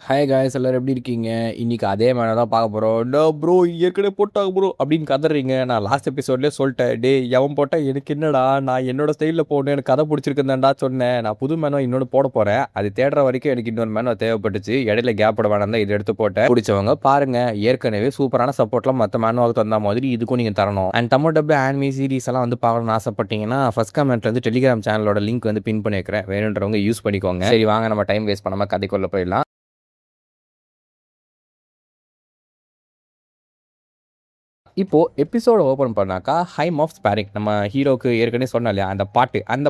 Hi guys எல்லாரும் எப்படி இருக்கீங்க? இன்னைக்கு அதே மேல தான் பார்க்க போறோம். "டா ப்ரோ ஏற்கனவே போட்டாங்க ப்ரோ" அப்படின்னு கதறீங்க. நான் லாஸ்ட் எபிசோட்லயே சொல்லிட்டேன். "டேய் எவன் போட்டா எனக்கு என்னடா? நான் என்னோட ஸ்டைல்ல போடணும். எனக்கு கதை பிடிச்சிருக்குன்னு தான்டா சொன்னேன். நான் புது மேனுவ இன்னொன்னு போட போறேன். அது தேடுற வரைக்கும் எனக்கு இன்னொரு மேனுவ தேவைப்பட்டுச்சு. இடையில கேப் விட வேணாம் தான் இத எடுத்து போட்டேன். பிடிச்சவங்க பாருங்க. ஏற்கனவே சூப்பரான சப்போர்ட்லாம் மத்த மேனுவாக்கு தந்த மாதிரி இதுக்கும் நீங்க தரணும். And Tamil dub anime series எல்லாம் வந்து பார்க்கணும்னு ஆசைப்பட்டீங்கன்னா ஃபர்ஸ்ட் கமெண்ட்ல வந்து டெலிகிராம் சேனலோட லிங்க் வந்து பின் பண்ணி வைக்கிறேன். வேணுன்றவங்க யூஸ் பண்ணிக்கோங்க. சரி வாங்க நம்ம டைம் வேஸ்ட் பண்ணாம கதைக்குள்ள போயிடலாம். இப்போ எபிசோட ஓப்பன் பண்ணாக்கா ஹைம் ஆஃப் ஸ்பேரிங் நம்ம ஹீரோக்கு ஏற்கனவே சொன்னேன் இல்லையா அந்த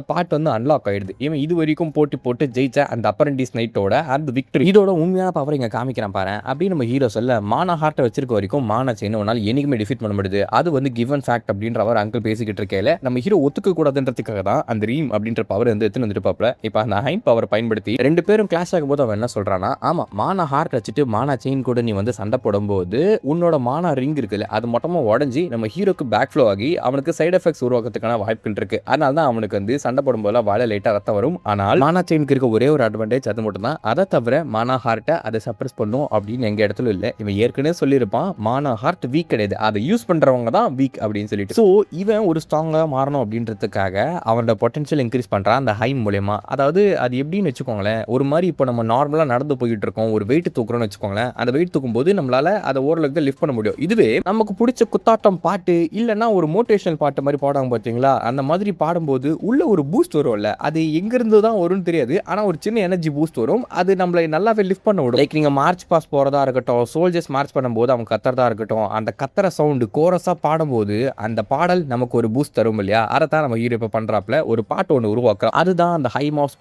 பாட்டு வந்து அன்லாக் ஆயிடுது. இவன் இது வரைக்கும் போட்டி போட்டு ஜெயிச்ச அந்த அப்பரண்டிஸ் நைட்டோட அந்த விக்டரி இதோட உண்மையான பவர் இங்க காமிக்கிறான் பாரு அப்படின்னு நம்ம ஹீரோ சொல்ல மானா ஹார்ட்டை வச்சிருக்க வரைக்கும் மானா செயின் உன்னால என்னைக்குமே டிஃபீட் பண்ண முடியுது. அது வந்து கிவன் ஃபேக்ட் அப்படின்ற அவர் அங்கிள் பேசிக்கிட்டு இருக்கையில நம்ம ஹீரோ ஒத்துக்க கூடாதுன்றதுக்காக தான் அந்த ரீம் அப்படின்ற பவர் வந்து எடுத்துன்னு வந்துருப்பாப்ல. இப்போ அந்த ஹைம் பவர் பயன்படுத்தி ரெண்டு பேரும் கிளாஷ் ஆகும் போது அவன் என்ன சொல்றான்னா, ஆமா மானா ஹார்ட் வச்சுட்டு மானா செயின் கூட நீ வந்து சண்டை போடும்போது உன்னோட மானா ரிங் இருக்குல்ல அது மொத்தமா உடஞ்சி நம்ம ஹீரோக்கு பேக் ஃப்ளோ ஆகி அவனுக்கு சைடு எஃபெக்ட்ஸ் உருவாக்கிறதுக்கான வாய்ப்புகள் இருக்கு. அதனால தான் அவனுக்கு வந்து சண்டை போடும்போது வாழை லைட்டா ரத்தம் வரும். ஆனால் மானா செயினுக்கு இருக்க ஒரே ஒரு அட்வான்டேஜ் அது மட்டும் தான். அதை தவிர மானா ஹார்ட்டை அதை சப்ரஸ் பண்ணும் அப்படின்னு எங்க இடத்துல இல்லை. இவன் ஏற்கனவே சொல்லியிருப்பான் மானா ஹார்ட் வீக் கிடையாது, அதை யூஸ் பண்றவங்க தான் வீக் அப்படின்னு சொல்லிட்டு. ஸோ இவன் ஒரு ஸ்ட்ராங்கா மாறணும் அப்படின்றதுக்காக அவனோட பொட்டன்ஷியல் இன்க்ரீஸ் பண்றான் அந்த ஹைம் மூலமா. அதாவது அது எப்படின்னு வச்சுக்கோங்களேன், ஒரு மாதிரி இப்போ நம்ம நார்மலா நடந்து போயிட்டு இருக்கோம், ஒரு வெயிட் தூக்குறோம்னு வச்சுக்கோங்களேன், அந்த வெயிட் தூக்கும் போது நம்மளால அதை ஓரளவுக்கு லிஃப்ட் பண்ண முடியும். இதுவே நமக்கு பிடிச்ச குத்தாட்டம் பாட்டு இல்லைன்னா ஒரு மோட்டிவேஷனல் பாட்டு மாதிரி பாடுவாங்க பார்த்தீங்களா, அந்த மாதிரி பாடும்போது உள்ள ஒரு பூஸ்ட் வரும்ல, அது எங்கிருந்து தான் வரும்னு தெரியாது, ஆனால் ஒரு சின்ன எனர்ஜி பூஸ்ட் வரும். அது நம்மளை நல்லாவே லிஃப்ட் பண்ண விடும். லைக் நீங்கள் மார்ச் பாஸ் போகிறதா இருக்கட்டும், சோல்ஜர்ஸ் மார்ச் பண்ணும்போது அவங்க கத்துறதா இருக்கட்டும், அந்த கத்துற சவுண்டு கோரஸாக பாடும்போது அந்த பாடல் நமக்கு ஒரு பூஸ்ட் தரும் இல்லையா, அதை தான் நம்ம ஹீரோ இப்போ பண்ணுறாப்புல ஒரு பாட்டு ஒன்று உருவாக்குறோம். அதுதான் அந்த ஹைம் ஆஃப்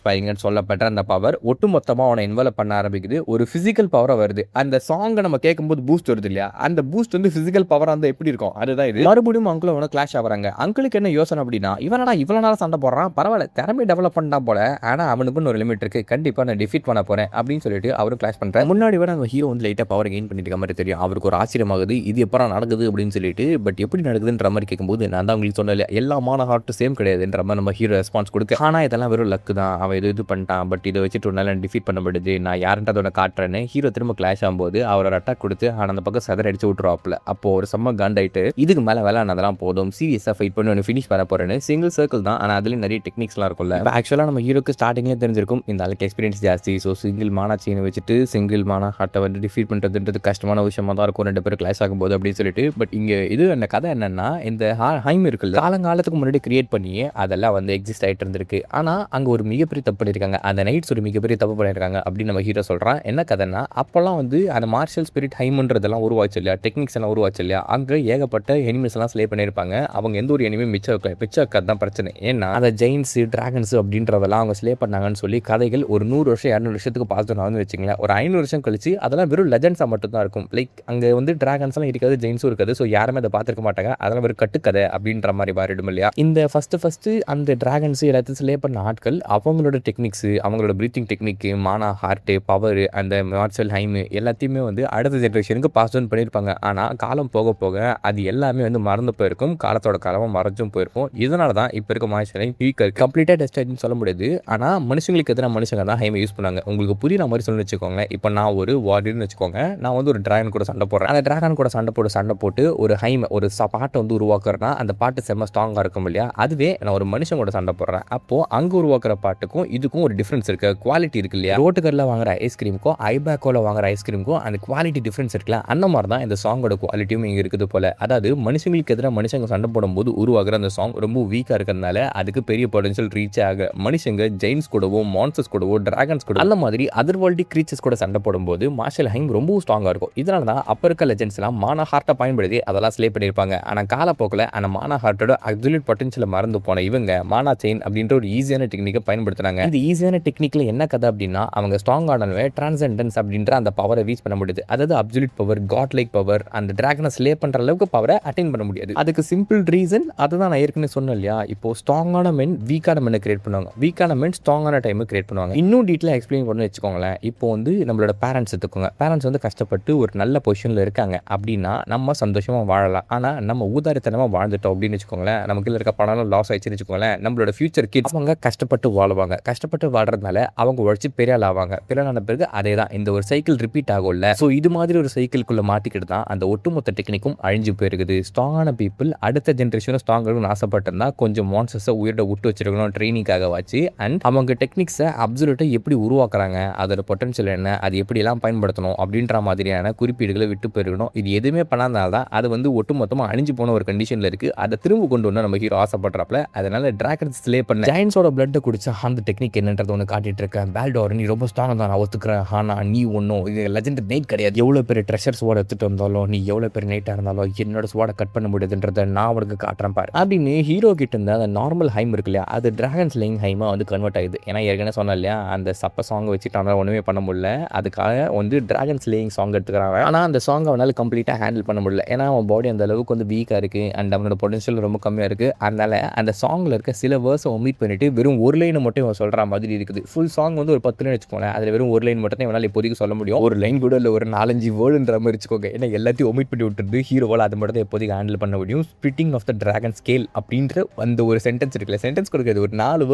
ஸ்பேரிங்னு சொல்லப்பட்ட அந்த பவர் ஒட்டுமொத்தமாக அவனை இன்வால்வ் பண்ண ஆரம்பிக்குது. ஒரு ஃபிசிக்கல் பவராக வருது. அந்த சாங்கை நம்ம கேட்கும்போது பூஸ்ட் வருது இல்லையா, அந்த பூஸ்ட் வந்து ஃபிசிக்கல் பவராக இருந்தால் எப்படி இருக்கும், அதுதான் இது. மறுபடியும் அங்கிள் அவனை கிளாஷ் ஆகிறாங்க. அங்கிளுக்கு என்ன யோசனை அப்படின்னா, இவனடா இவ்வளோ நாள் சண்டை போடுறான், பரவாயில்ல திறமை டெவலப் பண்ணா போல, ஆனால் அவனுக்குன்னு ஒரு லிமிட் இருக்கு, கண்டிப்பாக நான் டிஃபீட் பண்ண போறேன் அப்படின்னு சொல்லிட்டு அவரும் கிளாஷ் பண்றேன். முன்னாடி வர அந்த ஹீரோ வந்து லைட்டாக பவர் கெயின் பண்ணிட்டு மாதிரி தெரியும். அவருக்கு ஒரு ஆச்சரியமாகுது, இது எப்பறம் நடக்குது அப்படின்னு சொல்லிட்டு. பட் எப்படி நடக்குதுன்ற மாதிரி கேட்கும்போது நான் தான் உங்களுக்கு சொன்னேன், எல்லா மான ஹார்ட் சேம் கிடையாதுன்ற மாதிரி நம்ம ஹீரோ ரெஸ்பான்ஸ் கொடுக்க, ஆனால் இதெல்லாம் வெறும் லக்கு தான், அவன் இது பண்ணிட்டான், பட் இதை வச்சுட்டு உன்னால டிஃபீட் பண்ண முடியுது, நான் யாருன்றதோட காட்டுறேன்னு ஹீரோ திரும்ப கிளாஷ் ஆகும்போது அவரோட அட்டாக் கொடுத்து அந்த பக்கம் சதற அடிச்சு விட்டுருவாப்ல. அப்போ ஒரு செம்ம காண்டாயிட்டு இதுக்கு மேலே விளையாடுனதெல்லாம் போதும், சீரியஸாக ஃபைட் பண்ணி ஒன்று ஃபினிஷ் பண்ண போறேன்னு சிங்கிள் சர்க்கிள் தான், ஆனால் அதுலேயும் நிறைய டெக்னிக்ஸ்லாம் இருக்கும்ல. ஆக்சுவலாக நம்ம ஹீரோக்கு ஸ்டார்டிங்லேயே தெரிஞ்சிருக்கும் இந்த ஆளுக்கு எக்ஸ்பீரியன்ஸ் ஜாஸ்தி. ஸோ சிங்கிள் மானா செயினை வச்சுட்டு சிங்கிள் மானா ஹார்ட்டை வந்து டிஃபீட் பண்ணுறதுன்றது கஷ்டமான விஷயமா தான் இருக்கும் ரெண்டு பேரும் கிளாஸ் ஆகும்போது அப்படின்னு சொல்லிட்டு. பட் இங்கே இது அந்த கதை என்னன்னா, இந்த ஹைம் இருக்குல்ல காலங்காலத்துக்கு முன்னாடி கிரியேட் பண்ணி அதெல்லாம் வந்து எக்ஸிஸ்ட் ஆகிட்டு இருந்திருக்கு. ஆனால் அங்கே ஒரு மிகப்பெரிய தப்பு பண்ணியிருக்காங்க, அந்த நைட்ஸ் ஒரு மிகப்பெரிய தப்பு பண்ணியிருக்காங்க அப்படின்னு நம்ம ஹீரோ சொல்கிறான். என்ன கதைன்னா, அப்போல்லாம் வந்து அந்த மார்ஷல் ஸ்பிரிட் ஹைம்ன்றதெல்லாம் உருவாச்சு இல்லையா, டெக்னிக்ஸ் எல்லாம் உருவாச்சு இல்லையா, அங்கே ஏகப்பட்ட எனிமல்ஸ் எல்லாம் ஸ்லே பண்ணியிருப்பாங்க. அவங்க எந்த ஒரு எனிமே மிச்சம் வைக்காது தான் பிரச்சனை. ஏன்னா அதை ஜெயின்ஸ் டிராகன்ஸ் அப்படின்றதெல்லாம் அவங்க ஸ்லே பண்ணாங்கன்னு சொல்லி கதைகள் ஒரு 100 வருஷம் 200 வருஷத்துக்கு பாஸ் ஆகுதுன்னு வச்சுங்களேன். ஒரு 500 வருஷம் கழிச்சு அதெல்லாம் வெறும் லெஜெண்ட்ஸாக மட்டும் தான் இருக்கும். லைக் அங்கே வந்து டிராகன்ஸ் எல்லாம் இருக்காது, ஜெயின்ஸும் இருக்காது. ஸோ யாருமே அதை பார்த்துருக்க மாட்டாங்க, அதெல்லாம் வெறும் கட்டுக்கதை அப்படின்ற மாதிரி மாறிடும் இல்லையா. இந்த ஃபர்ஸ்ட் அந்த டிராகன்ஸ் எல்லாத்தையும் ஸ்லே பண்ண ஆட்கள் அவங்களோட டெக்னிக்ஸ், அவங்களோட பிரீத்திங் டெக்னிக், மானா ஹார்ட் பவர், அந்த மார்ஷல் ஹைம் எல்லாத்தையுமே வந்து அடுத்த ஜென்ரேஷனுக்கு பாஸ் ஆன் பண்ணியிருப்பாங்க. ஆனால் காலம் போக போக அது எல்லாமே வந்து மறந்து போயிருக்கும், காலத்தோட காலமாக மறைஞ்சும் போயிருக்கும். இதனால தான் இப்போ இருக்க மார்ஷல் வீக்கர் கம்ப்ளீட்டாக டெஸ்ட் ஆகிடுன்னு சொல்ல முடியாது. ஆனால் மனுஷங்களுக்கு எதிராக மனுஷங்க தான் ஹைமை யூஸ் பண்ணாங்க. உங்களுக்கு புரியுற மாதிரி சொல்லி வச்சுக்கோங்க. இப்போ நான் ஒரு வாரியர்னு வச்சுக்கோங்க, நான் வந்து ஒரு டிராகன் கூட சண்டை போடுறேன். அந்த டிராகன் கூட சண்டை போட்டு ஒரு ஹைமை ஒரு பாட்டை வந்து உருவாக்குறேன்னா அந்த பாட்டு செம்ம ஸ்ட்ராங்காக இருக்கும் இல்லையா. அதுவே நான் ஒரு மனுஷன் கூட சண்டை போடுறேன், அப்போ அங்கே உருவாக்குற பாட்டுக்கும் இதுக்கும் ஒரு டிஃப்ரென்ஸ் இருக்கு, குவாலிட்டி இருக்கு இல்லையா. ரோட்டுக்கரில் வாங்குற ஐஸ்கிரீமுக்கும் ஐபேக்கோவில் வாங்குற ஐஸ்கிரீமுக்கும் அந்த குவாலிட்டி டிஃப்ரென்ஸ் இருக்குல்ல, அந்த மாதிரி தான் இந்த சாங்கோட குவாலிட்டியும் இங்கே இருக்குது போல. அதாவது மனுஷங்களுக்கு எதிராக மனுஷங்க சண்டை போடும்போது உருவாகிற அந்த சாங் ரொம்ப வீக்காக இருக்கிறதுனால அதுக்கு பெரிய பொட்டன்ஷியல் ரீச் ஆக மனுஷங்க ஜெயின்ஸ் கூடவோ மான்ஸ்டர்ஸ் கூடவோ டிராகன்ஸ் கூட அந்த மாதிரி அதர் வேர்ல்டு கிரீச்சர்ஸ் கூட சண்டை போடும்போது மார்ஷல் ஹைம் ரொம்ப ஸ்ட்ராங்காக இருக்கும். இதனால தான் அப்போ இருக்க லெஜெண்ட்ஸ் எல்லாம் மானா ஹார்ட்டை பயன்படுத்தி அதெல்லாம் ஸ்லே பண்ணியிருப்பாங்க. ஆனால் காலப்போக்கில் அந்த மானா ஹார்ட்டோட அப்சல்யூட் பொட்டன்ஷியலை மறந்து போன இவங்க மானா செயின் அப்படின்ற ஒரு ஈஸியான டெக்னிக்கை பயன்படுத்தினாங்க. இந்த ஈஸியான டெக்னிக்கில் என்ன கதை அப்படின்னா, அவங்க ஸ்ட்ராங் ஆனவே டிரான்செண்டன்ஸ் அப்படின்ற அந்த பவரை ரீச் பண்ண முடியுது. அதாவது absolute power, god like power, அந்த டிராகன் டிராகனை ஸ்லே பண்ற அளவுக்கு பவரை அட்டைன் பண்ண முடியாது. அதுக்கு சிம்பிள் ரீசன் அதுதான் நான் ஏற்கனவே சொன்னேன் இல்லையா, இப்போ ஸ்ட்ராங்கான மென் வீக்கான மென்னை கிரியேட் பண்ணுவாங்க, வீக்கான மென் ஸ்ட்ராங்கான டைம் கிரியேட் பண்ணுவாங்க. இன்னும் டீட்டெயிலாக எக்ஸ்பிளைன் பண்ணி வச்சுக்கோங்களேன். இப்போ வந்து நம்மளோட பேரண்ட்ஸ் எடுத்துக்கோங்க, பேரண்ட்ஸ் வந்து கஷ்டப்பட்டு ஒரு நல்ல பொசிஷனில் இருக்காங்க அப்படின்னா நம்ம சந்தோஷமாக வாழலாம். ஆனால் நம்ம ஊதாரித்தனமாக வாழ்ந்துட்டோம் அப்படின்னு வச்சுக்கோங்களேன், நமக்கு இருக்க பணம் லாஸ் ஆயிடுச்சுன்னு வச்சுக்கோங்களேன், நம்மளோட ஃபியூச்சர் கிட்ஸ் அவங்க கஷ்டப்பட்டு வாழுவாங்க. கஷ்டப்பட்டு வாழ்றதுனால அவங்க உழைச்சி பெரிய ஆள் ஆவாங்க. பெரிய ஆன பிறகு அதே தான் இந்த ஒரு சைக்கிள் ரிப்பீட் ஆகும்ல. ஸோ இது மாதிரி ஒரு சைக்கிள்குள்ளே மாட்டிக்கிட்டு தான் அந்த ஒட்டுமொத்த டெக்னிக்கும் அழிஞ்சு போயிருக்குது. ஸ்ட்ராங்கான பீப்புள் அடுத்த ஜென்ரேஷனும் ஸ்ட்ராங் இருக்கணும்னு ஆசைப்பட்டிருந்தா கொஞ்சம் மான்சஸை உயிரோட விட்டு வச்சிருக்கணும் ட்ரைனிங்காக வச்சு. அண்ட் அவங்க டெக்னிக்ஸை அப்சல்யூட்டை எப்படி உருவாக்குறாங்க, அதோட பொட்டன்ஷியல் என்ன, அது எப்படிலாம் பயன்படுத்தணும் அப்படின்ற மாதிரியான குறிப்பீடுகளை விட்டு போயிருக்கணும். இது எதுவுமே பண்ணாதனால தான் அது வந்து ஒட்டுமொத்தமாக அழிஞ்சு போன ஒரு கண்டிஷனில் இருக்குது. அதை திரும்ப கொண்டு வந்து நம்ம ஹீரோ ஆசைப்படுறாப்ல. அதனால டிராகன் ஸ்லே பண்ண ஜெயன்ஸோட பிளட்டை குடிச்சா அந்த டெக்னிக் என்னன்றது ஒன்று காட்டிட்டு இருக்கேன். பால்டோர் நீ ரொம்ப ஸ்ட்ராங்காக தான் நான் ஒத்துக்கிறேன், ஆனால் நீ ஒன்றும் இது லெஜெண்ட் நைட் கிடையாது. எவ்வளோ பெரிய ட்ரெஷர் ஸ்வாட் எடுத்துகிட்டு வந்தாலும், நீ எவ்வளோ பெரிய நைட்டாக இருந்தாலும் என்னோட ஸ்வாடை கட் பண்ண முடியாதுன்றதை நான் அவனுக்கு காட்டுறேன் பாரு அப்படின்னு ஹீரோ கிட்ட இருந்த அந்த நார்மல் ஹைம் இருக்கு இல்லையா, அது டிராகன் ஸ்லேயிங் ஹைமாக வந்து கன்வெர்ட் ஆகுது. ஏன்னா ஏற்கனவே சொன்னேன் இல்லையா, அந்த சப்ப சாங் வச்சுட்டு அவனால் ஒன்றுமே பண்ண முடியல. அதுக்காக வந்து டிராகன் ஸ்லேயிங் சாங் எடுத்துக்கிறாங்க. ஆனால் அந்த சாங் அவனால் கம்ப்ளீட்டாக ஹேண்டில் பண்ண முடியல. ஏன்னா அவன் பாடி அந்த அளவுக்கு வந்து வீக்காக இருக்குது அண்ட் அவனோட பொட்டன்ஷியல் ரொம்ப கம்மியாக இருக்குது. அதனால் அந்த சாங்கில் இருக்க சில வேர்ஸை ஒமிட் பண்ணிட்டு வெறும் ஒரு லைனை மட்டும் இவன் சொல்கிற மாதிரி இருக்குது. ஃபுல் சாங் வந்து ஒரு 10 லைன் வச்சுக்கோங்க, அதில் வெறும் ஒரு லைன் மட்டும் தான் இவனால் இப்போதைக்கு சொல்ல முடியும். ஒரு லைன் கூட இல்லை, ஒரு 4-5 வேர்டுன்ற மாதிரி வச்சுக்கோங்க. ஏன்னா எல்லாத்தையும் ஒமிட் பண்ணி விட்டுருந்து ஹீரோவால் அது மட்டும் தான் இப்போதைக்கு ஹேண்டில் பண்ண முடியும். Spitting of the dragon scale அப்படின்ற அந்த ஒரு சென்டென்ஸ் இருக்குல்ல, சென்டென்ஸ் கொடுக்குறது ஒரு 4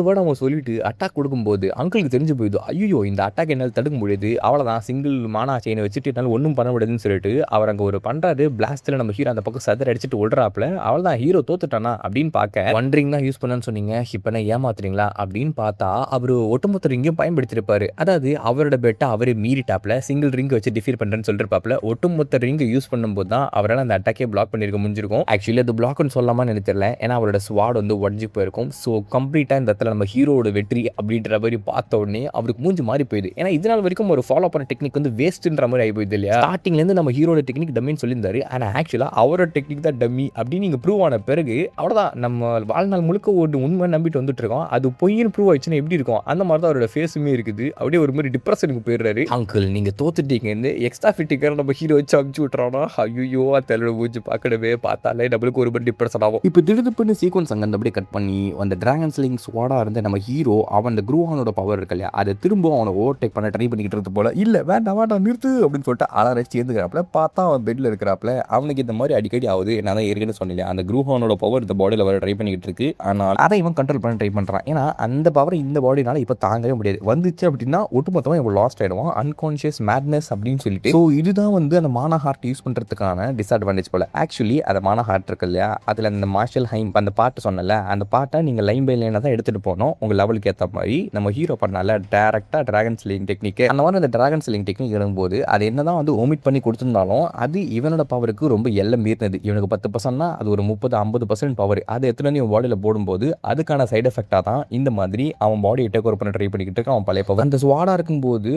வேர்டு அவன் சொல்லிட்டு அட்டாக் கொடுக்கும்போது அங்கிளுக்கு தெரிஞ்சு போயிடுது. ஐயோ இந்த அட்டாக் என்னால் தடுக்க முடியுது, அவ்வளோதான் சிங்கிள் மானா செயினை வச்சுட்டு என்னால் ஒன்றும் பண்ண முடியாதுன்னு சொல்லிட்டு அவர் அங்கே ஒரு பண்ணுறாரு. பிளாஸ்டில் நம்ம ஹீரோ அந்த பக்கம் சதர் அடிச்சுட்டு விடுறாப்புல. அவ்வளோதான் ஹீரோ தோத்துட்டானா அப்படின்னு பார்க்க ஒன்றிங் தான் யூஸ் பண்ணான்னு சொன்னீங்க, இப்போ நான் ஏமாத்துறீங்களா அப்படின்னு பார்த்தா அவர் ஒட்டுமொத்த ரிங்கையும் பயன்படுத்திருப்பாரு. அதாவது அவரோட பெட்டை அவரே மீறிட்டாப்ல, சிங்கிள் ரிங் வச்சு டிஃபீட் பண்ணுறேன்னு சொல்லிருப்பாப்ல. ஒட்டுமொத்த ரிங்கை யூஸ் பண்ணும்போது தான் அவரால் அந்த அட்டாக்கே பிளாக் பண்ணியிருக்க முடிஞ்சிருக்கும். ஆக்சுவலி அது பிளாக்னு சொல்லாமல் எனக்கு தெரியல, ஏன்னா அவரோட ஸ்வாட் வந்து உடஞ்சி போயிருக்கும். ஸோ கம்ப்ளீட்டாக இந்த இடத்துல நம்ம ஹீரோட வெற்றி அப்படின்ற மாதிரி பார்த்த உடனே அவருக்கு மூஞ்சி மாறி போயிடுது. ஏன்னா இதனால் வரைக்கும் ஒரு ஃபாலோ பண்ண டெக்னிக் வந்து வேஸ்ட்ன்ற மாதிரி ஆகி போயிடுது இல்லையா. ஸ்டார்டிங்லேருந்து நம்ம ஹீரோட டெக்னிக் டம்மின்னு சொல்லியிருந்தாரு, ஆனால் ஆக்சுவலாக அவரோட டெக்னிக் தான் டம்மி அப்படின்னு நீங்கள் ப்ரூவ் ஆன பிறகு அவ்வளோதான் நம்ம வாழ்நாள் முழுக்க ஒரு உண்மை நம்பிட்டு வந்துட்டு இருக்கோம். அது பொய்ன்னு ப்ரூவ் ஆயிடுச்சுன்னா எப்படி இருக்கும், அந்த மாதிரி தான் அவரோட ஃபேஸுமே இருக்குது. அப்படியே ஒரு மாதிரி டிப்ரெஷனுக்கு போயிடுறாரு. அங்கிள் நீங்கள் தோத்துட்டீங்கன்னு எக்ஸ்ட்ரா ஃபிட்டிக்கார நம்ம ஹீரோ வச்சு அமுச்சு விட்றானா. ஐயோ அதோட மூஞ்சி பார்க்கணுமே, பார்த்தாலே நம்மளுக்கு ஒரு மாதிரி டிப்ரெஷன் ஆகும். இப்போ திடுதுப்புன்னு சீக்வன்ஸ் அங்கே அப்படியே கட் பண்ணி அந்த டிராகன் ஸ்லிங் ஸ்வாடாக இருந்த நம்ம ஹீரோ அவன் அந்த குரூஹானோட பவர் இருக்கு இல்லையா, அதை திரும்ப அவனை ஓவர்டேக் பண்ண ட்ரை பண்ணிக்கிட்டு இருந்து போல. இல்லை வேண்டாம் நிறுத்து அப்படின்னு சொல்லிட்டு அலறச்சி சேர்ந்துக்கிறாப்புல. பார்த்தா அவன் பெட்டில் இருக்கிறாப்புல. அவனுக்கு இந்த மாதிரி அடிக்கடி ஆகுது. நான் தான் ஏற்கனவே சொன்னேன், அந்த குரூஹானோட பவர் இந்த பாடியில் வர ட்ரை பண்ணிக்கிட்டு இருக்கு. ஆனால் அதை இவன் கண்ட்ரோல் பண்ண ட்ரை பண்ணுறான். ஏன்னா அந்த பவர் இந்த பாடினால இப்போ தாங்கவே முடியாது. வந்துச்சு அப்படின்னா ஒட்டுமொத்தமாக இவன் லாஸ்ட் ஆகிடுவான், அன்கான்ஷியஸ் மேட்னஸ் அப்படின்னு சொல்லிட்டு. ஸோ இதுதான் வந்து அந்த மானா ஹார்ட் யூஸ் பண்ணுறதுக்கான டிஸ்அட்வான்டேஜ் போல. ஆக்சுவலி அந்த மானா ஹார்ட் இருக்கு இல்லையா, அதில் அந்த மார்ஷல் ஹைம் அந்த பாட்டு சொன்னல, அந்த பாட்டை நீங்கள் லைன் பை லைனாக தான் எடுத்துகிட்டு போனோம் உங்கள் லெவலுக்கு ஏற்ற மாதிரி. நம்ம ஹீரோ பண்ணால டேரெக்டாக டிராகன் ஸ்லிங் டெக்னிக், அந்த மாதிரி அந்த டிராகன் ஸ்லிங் டெக்னிக் இருக்கும்போது அது என்ன தான் வந்து ஓமிட் பண்ணி கொடுத்துருந்தாலும் அது இவனோட பவருக்கு ரொம்ப எல்லாம் மீறினது. இவனுக்கு 10%னா அது ஒரு 30-50% பவர். அது எத்தனை இவன் பாடியில் போடும்போது அதுக்கான சைடு எஃபெக்டாக தான் இந்த மாதிரி அவன் பாடியை டேக் ஓவர் பண்ண ட்ரை பண்ணிக்கிட்டு இருக்கான் அவன் பழைய பவர். அந்த ஸ்வாடாக இருக்கும்போது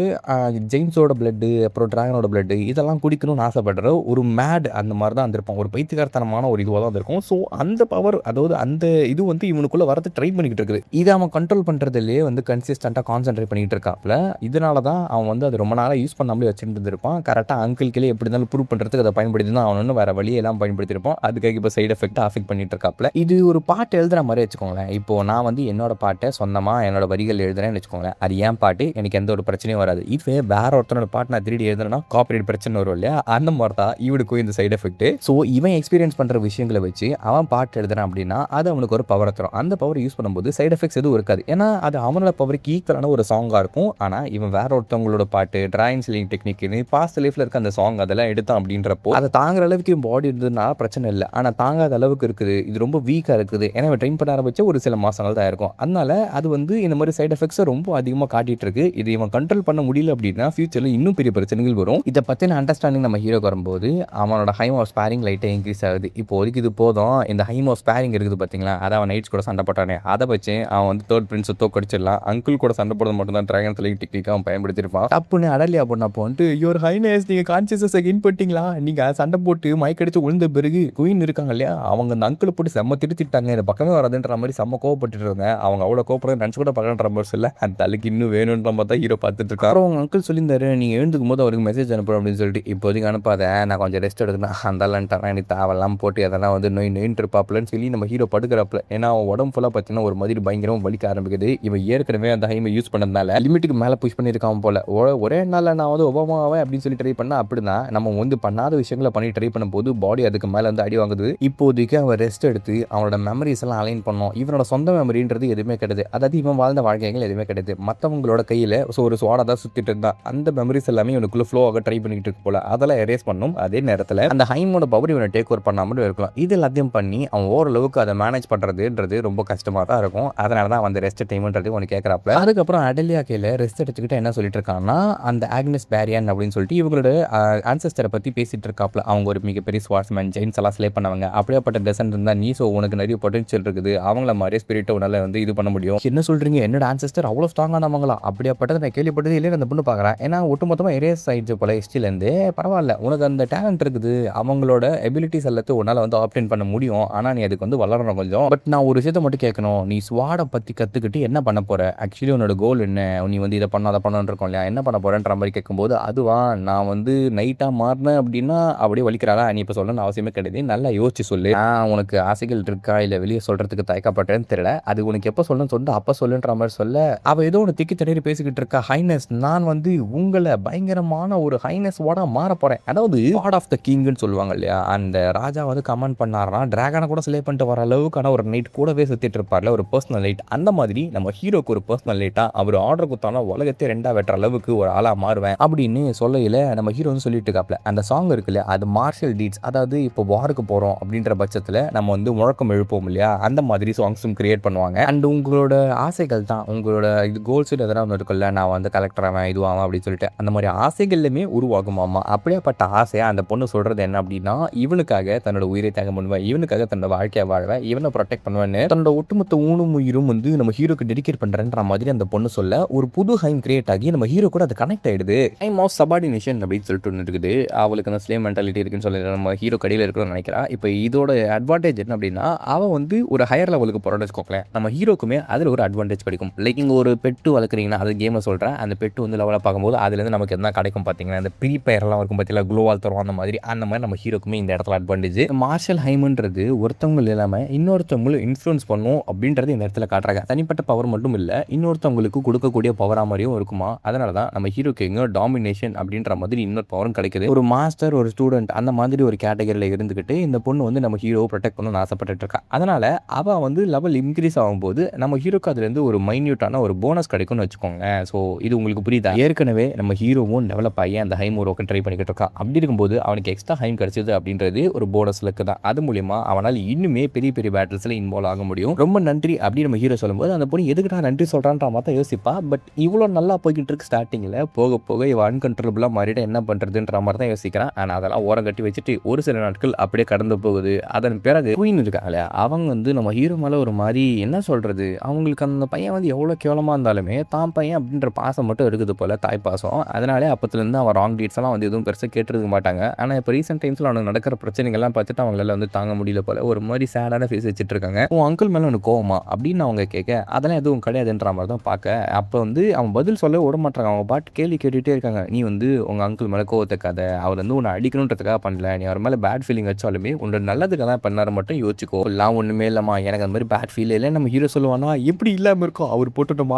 ஜெயின்ஸோட பிளட்டு அப்புறம் டிராகனோட பிளட்டு இதெல்லாம் குடிக்கணும்னு ஆசைப்படுற ஒரு மேட் அந்த மாதிரி தான் இருந்திருப்பான். ஒரு பைத்தியகாரத்தனமான ஒரு இதுவாக தான் இருக்கும். ஸோ அந்த பவர், அதாவது அந்த இது வந்து இவனுக்குள்ள வரது ட்ரை பண்ணிக்கிட்டு இருக்குது. இதை அவன் கண்ட்ரோல் பண்ணுறதுலேயே வந்து கன்சிஸ்டண்ட்டாக கான்சென்ட்ரேட் பண்ணிக்கிட்டு இருக்காப்ல. இதனால தான் அவன் வந்து அது ரொம்ப நாளாக யூஸ் பண்ணாமலே வச்சுட்டு இருப்பான். கரெக்டாக அங்கிள்கிலே எப்படி இருந்தாலும் ப்ரூவ் பண்ணுறதுக்கு அதை பயன்படுத்தி தான் அவனு வேறு வழியெல்லாம் பயன்படுத்தியிருப்பான். அதுக்காக இப்போ சைடு எஃபெக்டாக அஃபெக்ட் பண்ணிட்டு இருக்காப்ல. இது ஒரு பாட்டு எழுதுற மாதிரி வச்சுக்கோங்களேன். இப்போ நான் வந்து என்னோட பாட்டை சொந்தமாக என்னோட வரிகள் எழுதுறேன்னு வச்சுக்கோங்களேன், அது ஏன் பாட்டு, எனக்கு எந்த ஒரு பிரச்சனையும் வராது. இதுவே வேற ஒருத்தனோட பாட்டு நான் திருடி எழுதுனா காப்பிரைட் பிரச்சனை வரும் இல்லையா, அந்த மாதிரி தான் இவனுக்கும் இந்த சைடு எஃபெக்ட். ஸோ இவன் எக்ஸ்பீரியன்ஸ் பண்ணுற விஷயங்களை வச்சு அவன் பாட்டு எழுதுறான் அப்படின்னா அது அவனுக்கு ஒரு பவர் தரும். அந்த பவர் யூஸ் பண்ணும்போது சைடு எஃபெக்ட்ஸ் எதுவும் இருக்காது. ஏன்னா அது அவனோட பவருக்கு ஈக்குவலான ஒரு சாங்காக இருக்கும். ஆனால் இவன் வேற ஒருத்தவங்களோட பாட்டு டிராயிங் ஸ்லிங் டெக்னிக்னு பாஸ்ட் லைஃப்ல இருக்க அந்த சாங் அதெல்லாம் எடுத்தான் அப்படின்றப்போ அதை தாங்குற அளவுக்கு பாடி இருந்ததுன்னா பிரச்சனை இல்லை. ஆனால் தாங்காத அளவுக்கு இருக்குது, இது ரொம்ப வீக்காக இருக்குது. ஏன்னா இவன் ட்ரெயின் பண்ண ஆரம்பிச்ச ஒரு சில மாதங்கள் தான் இருக்கும். அதனால அது வந்து இந்த மாதிரி சைடு எஃபெக்ட்ஸை ரொம்ப அதிகமாக காட்டிட்டு இருக்கு. இது இவன் கண்ட்ரோல் பண்ண முடியல அப்படின்னா ஃபியூச்சரில் இன்னும் பெரிய பிரச்சனைகள் வரும். இதை பற்றின அண்டர்ஸ்டாண்டிங் நம்ம ஹீரோக்கு வரும்போது அவனோட ஹைம் ஆஃப் ஸ்பேரிங் லைட்டாக இன்க்ரீஸ் ஆகுது. இப்போ ஒதுக்கு இது போதும், இந்த ஹைம் ஆஃப் ஸ்பேரிங் இருக்குது பார்த்தீங்களா, அதை அவன் நைட்ஸ் கூட சண்டை போட்டானே, அதை வச்சு அவன் வந்து தேர்ட் பிரின்ஸை தோக்கடிச்சிடலாம். அங்கிள் கூட சண்டை போடுறது மட்டும் தான் டிராகன் ஸ்லிங் டெக்னிக்காக அவன் பயன்படுத்தியிருப்பான். தப்புன்னு அடலியா பண்ணப்போ வந்துட்டு யோர் ஹைனஸ் நீங்கள் கான்சியஸை கெயின் பண்ணிட்டீங்களா, நீங்கள் சண்டை போட்டு மயக்கடிச்சு விழுந்த பிறகு குயின் இருக்காங்க இல்லையா, அவங்க அந்த அங்கிளை போட்டு செம்ம திட்டாங்க, இந்த பக்கமே வராதுன்ற மாதிரி செம்ம கோவப்பட்டு இருந்தாங்க. அவங்க அவ்வளோ கோவப்படுறது நினச்சி கூட பக்கன்ற மாதிரி இல்லை, அந்த தலைக்கு இன்னும் வேணுன்ற மாதிரி தான் ஹீரோ பார்த்துட்டு இருக்காரு. அவங்க அங்கிள் சொல்லியிருந்தாரு நீங்கள் எழுந்துக்கும் போது அவருக்கு மெசேஜ் அனுப்புறோம் அப்படின்னு சொல்லிட்டு, இப்போதைக்கு அனுப்பாத, பண்ணாத, நான் கொஞ்சம் ரெஸ்ட் எடுக்கணும். அந்தாலன்ட்டான் எனக்கு தேவையில்லாம போட்டு எதெல்லாம் வந்து நொயின்ட்டு இருப்பாப்புலன்னு சொல்லி நம்ம ஹீரோ படுக்கிறப்பல. ஏன்னா அவன் உடம்பு ஃபுல்லாக பார்த்தீங்கன்னா ஒரு மாதிரி பயங்கரமாக வலிக்க ஆரம்பிக்குது. இவன் ஏற்கனவே அந்த ஹைமை யூஸ் பண்ணதுனால லிமிட்டுக்கு மேலே புஷ் பண்ணியிருக்கான் போல. ஒரே நாளில் நான் வந்து ஒபாமாவே அப்படின்னு சொல்லி ட்ரை பண்ணால் அப்படிதான் நம்ம வந்து பண்ணாத விஷயங்களை பண்ணி ட்ரை பண்ணும்போது பாடி அதுக்கு மேலே வந்து அடி வாங்குது. இப்போதைக்கு அவன் ரெஸ்ட் எடுத்து அவனோட மெமரிஸ் எல்லாம் அலைன் பண்ணோம். இவனோட சொந்த மெமரின்றது எதுவுமே கிடையாது. அதாவது இவன் வாழ்ந்த வாழ்க்கைகள் எதுவுமே கிடையாது. மற்றவங்களோட கையில் ஒரு சுவாடை தான் சுற்றிட்டு இருந்தான். அந்த மெமரிஸ் எல்லாமே இவனுக்குள்ள ஃப்ளோ ஆக ட்ரை பண்ணிட்டு இருக்கு போல. அதெல்லாம் எரேஸ் பண்ணும். அதே நேரத்தில் அந்த ஹைமோட பவர் இவனை டேக் ஓவர் பண்ணாமல் இருக்கலாம். இது எல்லாத்தையும் பண்ணி அவன் ஓரளவுக்கு அதை மேனேஜ் பண்ணுறதுன்றது ரொம்ப கஷ்டமாக தான் இருக்கும். அதனால தான் வந்து ரெஸ்ட் டைம்ன்றது ஒன்று கேட்குறாப்ல. அதுக்கப்புறம் அடலியா கையில் ரெஸ்ட் எடுத்துக்கிட்டு என்ன சொல்லிட்டு இருக்காங்கன்னா, அந்த ஆக்னஸ் பேரியன் அப்படின்னு சொல்லிட்டு இவங்களோட ஆன்செஸ்டரை பற்றி பேசிட்டு இருக்காப்ல. அவங்க ஒரு மிகப்பெரிய ஸ்வாட்ஸ்மேன் ஜெயின்ஸ் எல்லாம் ஸ்லே பண்ணவங்க. அப்படியேப்பட்ட டெசன்ட் இருந்தால் நீ ஸோ உனக்கு நிறைய பொட்டன்ஷியல் இருக்குது. அவங்கள மாதிரியே ஸ்பிரிட்டை உன்னால வந்து இது பண்ண முடியும். என்ன சொல்றீங்க, என்னோட ஆன்செஸ்டர் அவ்வளோ ஸ்ட்ராங்கானவங்களா? அப்படியாப்பட்டது நான் கேள்விப்பட்டது இல்லைன்னு அந்த பொண்ணு பார்க்குறேன். ஏன்னா ஒட்டுமொத்தமாக எரேஸ் ஆயிடுச்சு போல ஹிஸ்ட்ரியிலேருந்து. பரவாயில்ல, உனக்கு அந்த டேலண்ட் இருக்குது, அவங்களோட எபிலிட்டிஸ் எல்லாத்தையும் உன்னால் வந்து ஆப்டெயின் பண்ண முடியும். ஆனால் நீ அதுக்கு வந்து வளரணும் கொஞ்சம். பட் நான் ஒரு விஷயத்தை மட்டும் கேட்கணும், நீ ஸ்வாடை பற்றி கற்றுக்கிட்டு என்ன பண்ண போற? ஆக்சுவலி உன்னோட கோல் என்ன? நீ வந்து இதை பண்ண அதை பண்ணணுன்னு இருக்கோம் இல்லையா, என்ன பண்ண போறேன்ற மாதிரி கேட்கும்போது, அதுவா நான் வந்து நைட்டாக மாறினேன் அப்படின்னா அப்படியே வலிக்கிறாளா? நீ இப்போ சொல்லணும்னு அவசியமே கிடையாது, நல்லா யோசிச்சு சொல்லு. உனக்கு ஆசைகள் இருக்கா இல்லை வெளியே சொல்றதுக்கு தயக்கப்பட்டேன்னு தெரியல, அது உனக்கு எப்போ சொல்லணும்னு சொல்லிட்டு அப்போ சொல்லுன்ற மாதிரி சொல்ல, அவள் ஏதோ ஒன்று திக்கி தண்ணீர் பேசிக்கிட்டு இருக்கா. ஹைனஸ், நான் வந்து உங்களை பயங்கரமான ஒரு ஹைனஸ் வாடா மாற போறேன். அதாவது காட் ஆஃப் த கிங்னு சொல்லுவாங்க இல்லையா, அந்த ராஜா வந்து கமெண்ட் பண்ணாரா டிராகனை கூட சிலே பண்ணிட்டு வர அளவுக்கான ஒரு நைட் கூடவே சுத்திட்டு இருப்பார்ல, ஒரு பர்சனல் லைட். அந்த மாதிரி நம்ம ஹீரோக்கு ஒரு பர்சனல் லைட்டா அவர் ஆர்டர் கொடுத்தாலும் உலகத்தை ரெண்டா வெட்டுற அளவுக்கு ஒரு ஆளா மாறுவேன் அப்படின்னு சொல்லையில நம்ம ஹீரோ வந்து சொல்லிட்டு இருக்காப்ல. அந்த சாங் இருக்குல்ல, அது மார்ஷல் டீட்ஸ், அதாவது இப்போ வாருக்கு போறோம் அப்படின்ற பட்சத்தில் நம்ம வந்து முழக்கம் எழுப்போம் இல்லையா, அந்த மாதிரி சாங்ஸும் கிரியேட் பண்ணுவாங்க. அண்ட் உங்களோட ஆசைகள் தான் உங்களோட இது கோல்ஸ் எதனா ஒன்று இருக்குல்ல, நான் வந்து கலெக்டர் ஆவேன் இதுவாகும் அப்படின்னு சொல்லிட்டு அந்த மாதிரி ஆசைகள்லையுமே உருவாகுமாமா. அப்படியேப்பட்ட ஆசையா அந்த பொண்ணு சொல்றது என்ன அப்படின்னா, இவனுக்காக தன்னோட உயிரை தியாகம் பண்ணுவேன், இவனுக்காக தன்னோட வாழ்க்கையை வாழ்வேன், இவனை ப்ரொடெக்ட் பண்ணுவேன்னு தன்னோட ஒட்டுமொத்த ஊனும் உயிரும் வந்து நம்ம ஹீரோக்கு டெடிகேட் பண்றேன்ற மாதிரி அந்த பொண்ணு சொல்ல, ஒரு புது ஹைம் கிரியேட் ஆகி நம்ம ஹீரோ கூட அது கனெக்ட் ஆயிடுது. ஹைம் ஆஃப் சபார்டினேஷன் அப்படின்னு சொல்லிட்டு ஒன்று இருக்குது. அவளுக்கு அந்த ஸ்லேவ் மென்டாலிட்டி இருக்குன்னு சொல்லி நம்ம ஹீரோ கடையில் இருக்கணும்னு நினைக்கிறா. இப்போ இதோட அட்வான்டேஜ் என்ன அப்படின்னா, அவன் வந்து ஒரு ஹையர் லெவலுக்கு போகிறோம்னு வச்சுக்கோங்களேன், நம்ம ஹீரோக்குமே அதில் ஒரு அட்வான்டேஜ் கிடைக்கும். லைக் இங்கே ஒரு பெட்டு வளர்க்குறீங்கன்னா, அது கேமை சொல்கிறேன், அந்த பெட்டு வந்து லெவலாக பார்க்கும்போது அதுலேருந்து நமக்கு என்ன கிடைக்கும் பார்த்தீங்கன்னா, இந்த ப்ரீ பயர்லாம் இருக்கும் பார்த்தீங்களா, க்ளோவால் தரும் அந்த மாதிரி நம்ம ஹீரோக்குமே இந்த இடத்துல அட்வான்டேஜ். மார்ஷல் ஹைம்ன்றது ஒருத்தவங்க இல்லாமல் இன்னொருத்தவங்களும் இன்ஃப்ளூயன்ஸ் பண்ணும் அப்படின்றது இந்த இடத்துல காட்டுறாங்க. தனிப்பட்ட பவர் மட்டும் இல்லை, இன்னொருத்தவங்களுக்கு கொடுக்கக்கூடிய பவராக மாதிரியும் இருக்குமா. அதனால தான் நம்ம ஹீரோக்கு எங்கே டாமினேஷன் அப்படின்ற மாதிரி இன்னொரு பவரும் கிடைக்குது. ஒரு மாஸ்டர் ஒரு ஸ்டூடெண்ட் அந்த மாதிரி ஒரு கேட்டகரியில் இருந்துக்கிட்டு இந்த பொண்ணு வந்து நம்ம ஹீரோ ப்ரொடெக்ட் பண்ணணும்னு ஆசைப்பட்டு இருக்கா. அதனால அவள் வந்து லெவல் இன்க்ரீஸ் ஆகும்போது நம்ம ஹீரோக்கு அதுலேருந்து ஒரு மைன்யூட்டான ஒரு போனஸ் கிடைக்கும்னு வச்சுக்கோங்க. ஸோ இது உங்களுக்கு புரியுதா? ஏற்கனவே நம்ம ஹீரோவும் டெவலப் ஆகி அந்த ஹைம் ஒர்க்கை ட்ரை பண்ணிக்கிட்டு இருக்கான். அப்படி இருக்கும்போது அவனுக்கு எக்ஸ்ட்ரா ஹைம் கிடைச்சது அப்படின்றது ஒரு போனஸ் லக்கு தான். அது மூலியமா அவனால் இன்னுமே பெரிய பெரிய பேட்டில்ஸில் இன்வால்வ் ஆக முடியும். ரொம்ப நன்றி அப்படின்னு நம்ம ஹீரோ சொல்லும்போது அந்த பொண்ணு எதுக்கு நான் நன்றி சொல்கிறான்ற மாதிரி யோசிப்பா. பட் இவ்வளோ நல்லா போய்கிட்டு இருக்கு ஸ்டார்டிங்கில், போக போக இவன் அன்கண்ட்ரோலபிளாக மாறிட்டு என்ன பண்ணுறதுன்ற மாதிரி தான் யோசிக்கிறான். ஆனால் அதெல்லாம் ஓரம் கட்டி வச்சுட்டு ஒரு சில நாட்கள் அப்படியே கடந்து போகுது. அதன் பிறகு குயின் இருக்காங்க, அவங்க வந்து நம்ம ஹீரோ மேலே ஒரு மாதிரி என்ன சொல்கிறது, அவங்களுக்கு அந்த பையன் வந்து எவ்வளோ கேவலமாக இருந்தாலுமே தான் பையன் அப்படின்ற பாசம் மட்டும் இருக்குது போல், தாய் பாசம். அதனாலே அப்பத்துலேருந்து அவன் ராங் டீட்ஸ் எல்லாம் வந்து எதுவும் பெருசாக கேட்டுருக்க மாட்டாங்க. ஆனால் இப்போ ரீசெண்ட் டைம்ஸில் அவனுக்கு நடக்கிற பிரச்சனைகள்லாம் பார்த்துட்டு அவங்களால வந்து தாங்க முடியல போல், ஒரு மாதிரி சேடான ஃபேஸ் வச்சுட்டு இருக்காங்க. உன் அங்கிள் மேலே உனக்கு கோவமா அப்படின்னு அவங்க கேட்க, அதெல்லாம் எதுவும் கிடையாதுன்ற மாதிரி தான் பார்க்க. அப்போ வந்து அவன் பதில் சொல்ல விட மாட்டாங்க. அவங்க பாட்டு கேள்வி கேட்டுகிட்டே இருக்காங்க. நீ வந்து உங்கள் அங்கிள் மேலே கோவத்துக்காத, அவர் வந்து உன்னை அடிக்கணுன்றதுக்காக பண்ணல, நீ அவர் மேலே பேட் ஃபீலிங் வச்சாலுமே உன்னோட நல்லதுக்காக தான் பண்ணார் மட்டும் யோசிச்சுக்கோ. எல்லாம் ஒன்றுமே இல்லைம்மா, எனக்கு அந்த மாதிரி பேட் ஃபீல் இல்லை. நம்ம ஹீரோ சொல்லுவானா, எப்படி இல்லாமல் இருக்கும், அவர் போட்டு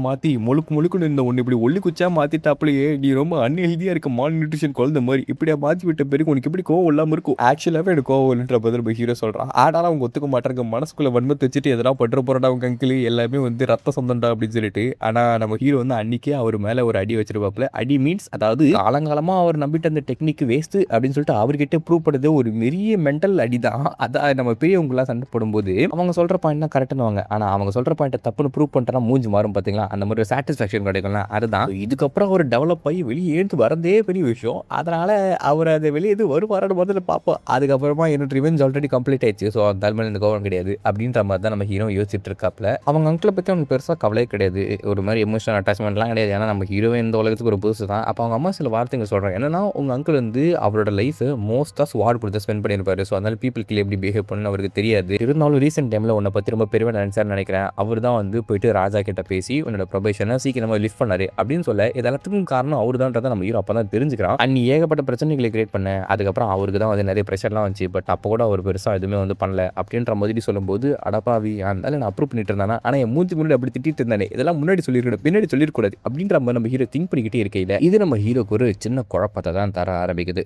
மாற்றி முழுக்குன்னு இருந்த ஒன்று இப்படி ஒல்லி குச்சா மாற்றிட்டாப்லையே, நீ ரொம்ப அன்ஹெல்தியாக இருக்க, மால் நியூட்ரிஷன் குழந்த மாதிரி, இப்படியா மாற்றி விட்ட பிறகு உனக்கு எப்படி கோவம் இல்லாமல் இருக்கும். ஆக்சுவலாகவே எனக்கு கோவம் இல்லைன்ற பதில் நம்ம ஹீரோ சொல்கிறான். ஆனாலும் அவங்க ஒத்துக்க மாட்டாங்க, மனசுக்குள்ளே வன்மத்தை வச்சுட்டு எதனா பட்டுற போகிறடா அவங்க அங்கிள், எல்லாமே வந்து ரத்த சொந்தம்டா அப்படின்னு சொல்லிட்டு. ஆனால் நம்ம ஹீரோ வந்து அன்றைக்கே அவர் மேலே ஒரு அடி வச்சிருப்பாப்புல. அடி மீன்ஸ் அதாவது காலங்காலமாக அவர் நம்பிட்டு அந்த டெக்னிக் வேஸ்ட்டு அப்படின்னு சொல்லிட்டு அவர்கிட்ட ப்ரூவ் பண்ணுறது ஒரு பெரிய மென்டல் அடி தான். அதான் நம்ம பெரியவங்களாம் சண்டை போடும்போது அவங்க சொல்கிற பாயிண்ட் தான் கரெக்டுன்னுவாங்க, ஆனால் அவங்க சொல்கிற பாயிண்ட்டை தப்புன்னு ப்ரூவ் பண்ணிட்டா மூஞ்சி மாறும் பார்த்தீங்களா, அந்த மாதிரி ஒரு சாட்டிஸ்ஃபேக்ஷன் கிடைக்கும்ல. அதுதான் இதுக்கப்புறம் அவர் டெவலப் ஆகி வெளியே எழுந்து வரதே பெரிய விஷயம். அதனால் அவர் அதை வெளியே வருவாரோட முதல்ல பார்ப்போம். அதுக்கப்புறமா என்னோட ரிவெஞ்ச் ஆல்ரெடி கம்ப்ளீட் ஆயிடுச்சு, ஸோ அந்த மேலே இந்த கோவம் கிடையாது அப்படின்ற மாதிரி தான் நம்ம ஹீரோ யோசிச்சுட்டு இருக்காப்புல. அவங்க அங்கிளை பற்றி அவனுக்கு பெருசாக கவலையே கிடையாது, ஒரு மாதிரி எமோஷனல் அட்டாச்மெண்ட்லாம் கிடையாது. ஏன்னா நம்ம ஹீரோவே இந்த உலகத்துக்கு ஒரு புதுசு தான். அப்போ அவங்க அம்மா சில வார்த்தைங்க சொல்கிறாங்க, என்னன்னா உங்கள் அங்கிள் வந்து அவரோட லைஃபை மோஸ்ட்டாக ஸ்வாட் கொடுத்து ஸ்பெண்ட் பண்ணியிருப்பாரு, ஸோ அதனால பீப்புளுக்கு எப்படி பிஹேவ் பண்ணணும்னு அவருக்கு தெரியாது. இருந்தாலும் ரீசெண்ட் டைமில் உன்னை பற்றி ரொம்ப பெருமை நினைச்சாருன்னு நினைக்கிறேன். அவர் தான் வந்து போயிட்டு ராஜா கிட்ட பேசி உன்னோட ப்ரொபேஷனை சீக்கிரமாக லிஃப்ட் பண்ணாரு அப்படின்னு சொல்ல, இது எல்லாத்துக்கும் காரணம் அவர் தான்றதை நம்ம ஹீரோ அப்போ தான் தெரிஞ்சுக்கிறான். அண்ட் ஏகப்பட்ட பிரச்சனைகளை கிரியேட் பண்ணேன். அதுக்கப்புறம் அவருக்கு தான் வந்து நிறைய ப்ரெஷர்லாம் வந்துச்சு. பட் அப்போ கூட அவர் பெருசா எதுவுமே வந்து பண்ணல அப்படின்ற மாதிரி சொல்லும்போது, அடப்பாவி அதனால நான் அப்ரூவ் பண்ணிட்டு இருந்தானா, ஆனா என் மூஞ்சி முன்னாடி அப்படி திட்டிட்டு இருந்தானே, இதெல்லாம் முன்னாடி சொல்லியிருக்கணும், பின்னாடி சொல்லிருக்கூடாது அப்படின்ற மாதிரி நம்ம ஹீரோ திங்க் பண்ணிக்கிட்டே இருக்கையில, இது நம்ம ஹீரோக்கு ஒரு சின்ன குழப்பத்தை தான் தர ஆரம்பிக்குது.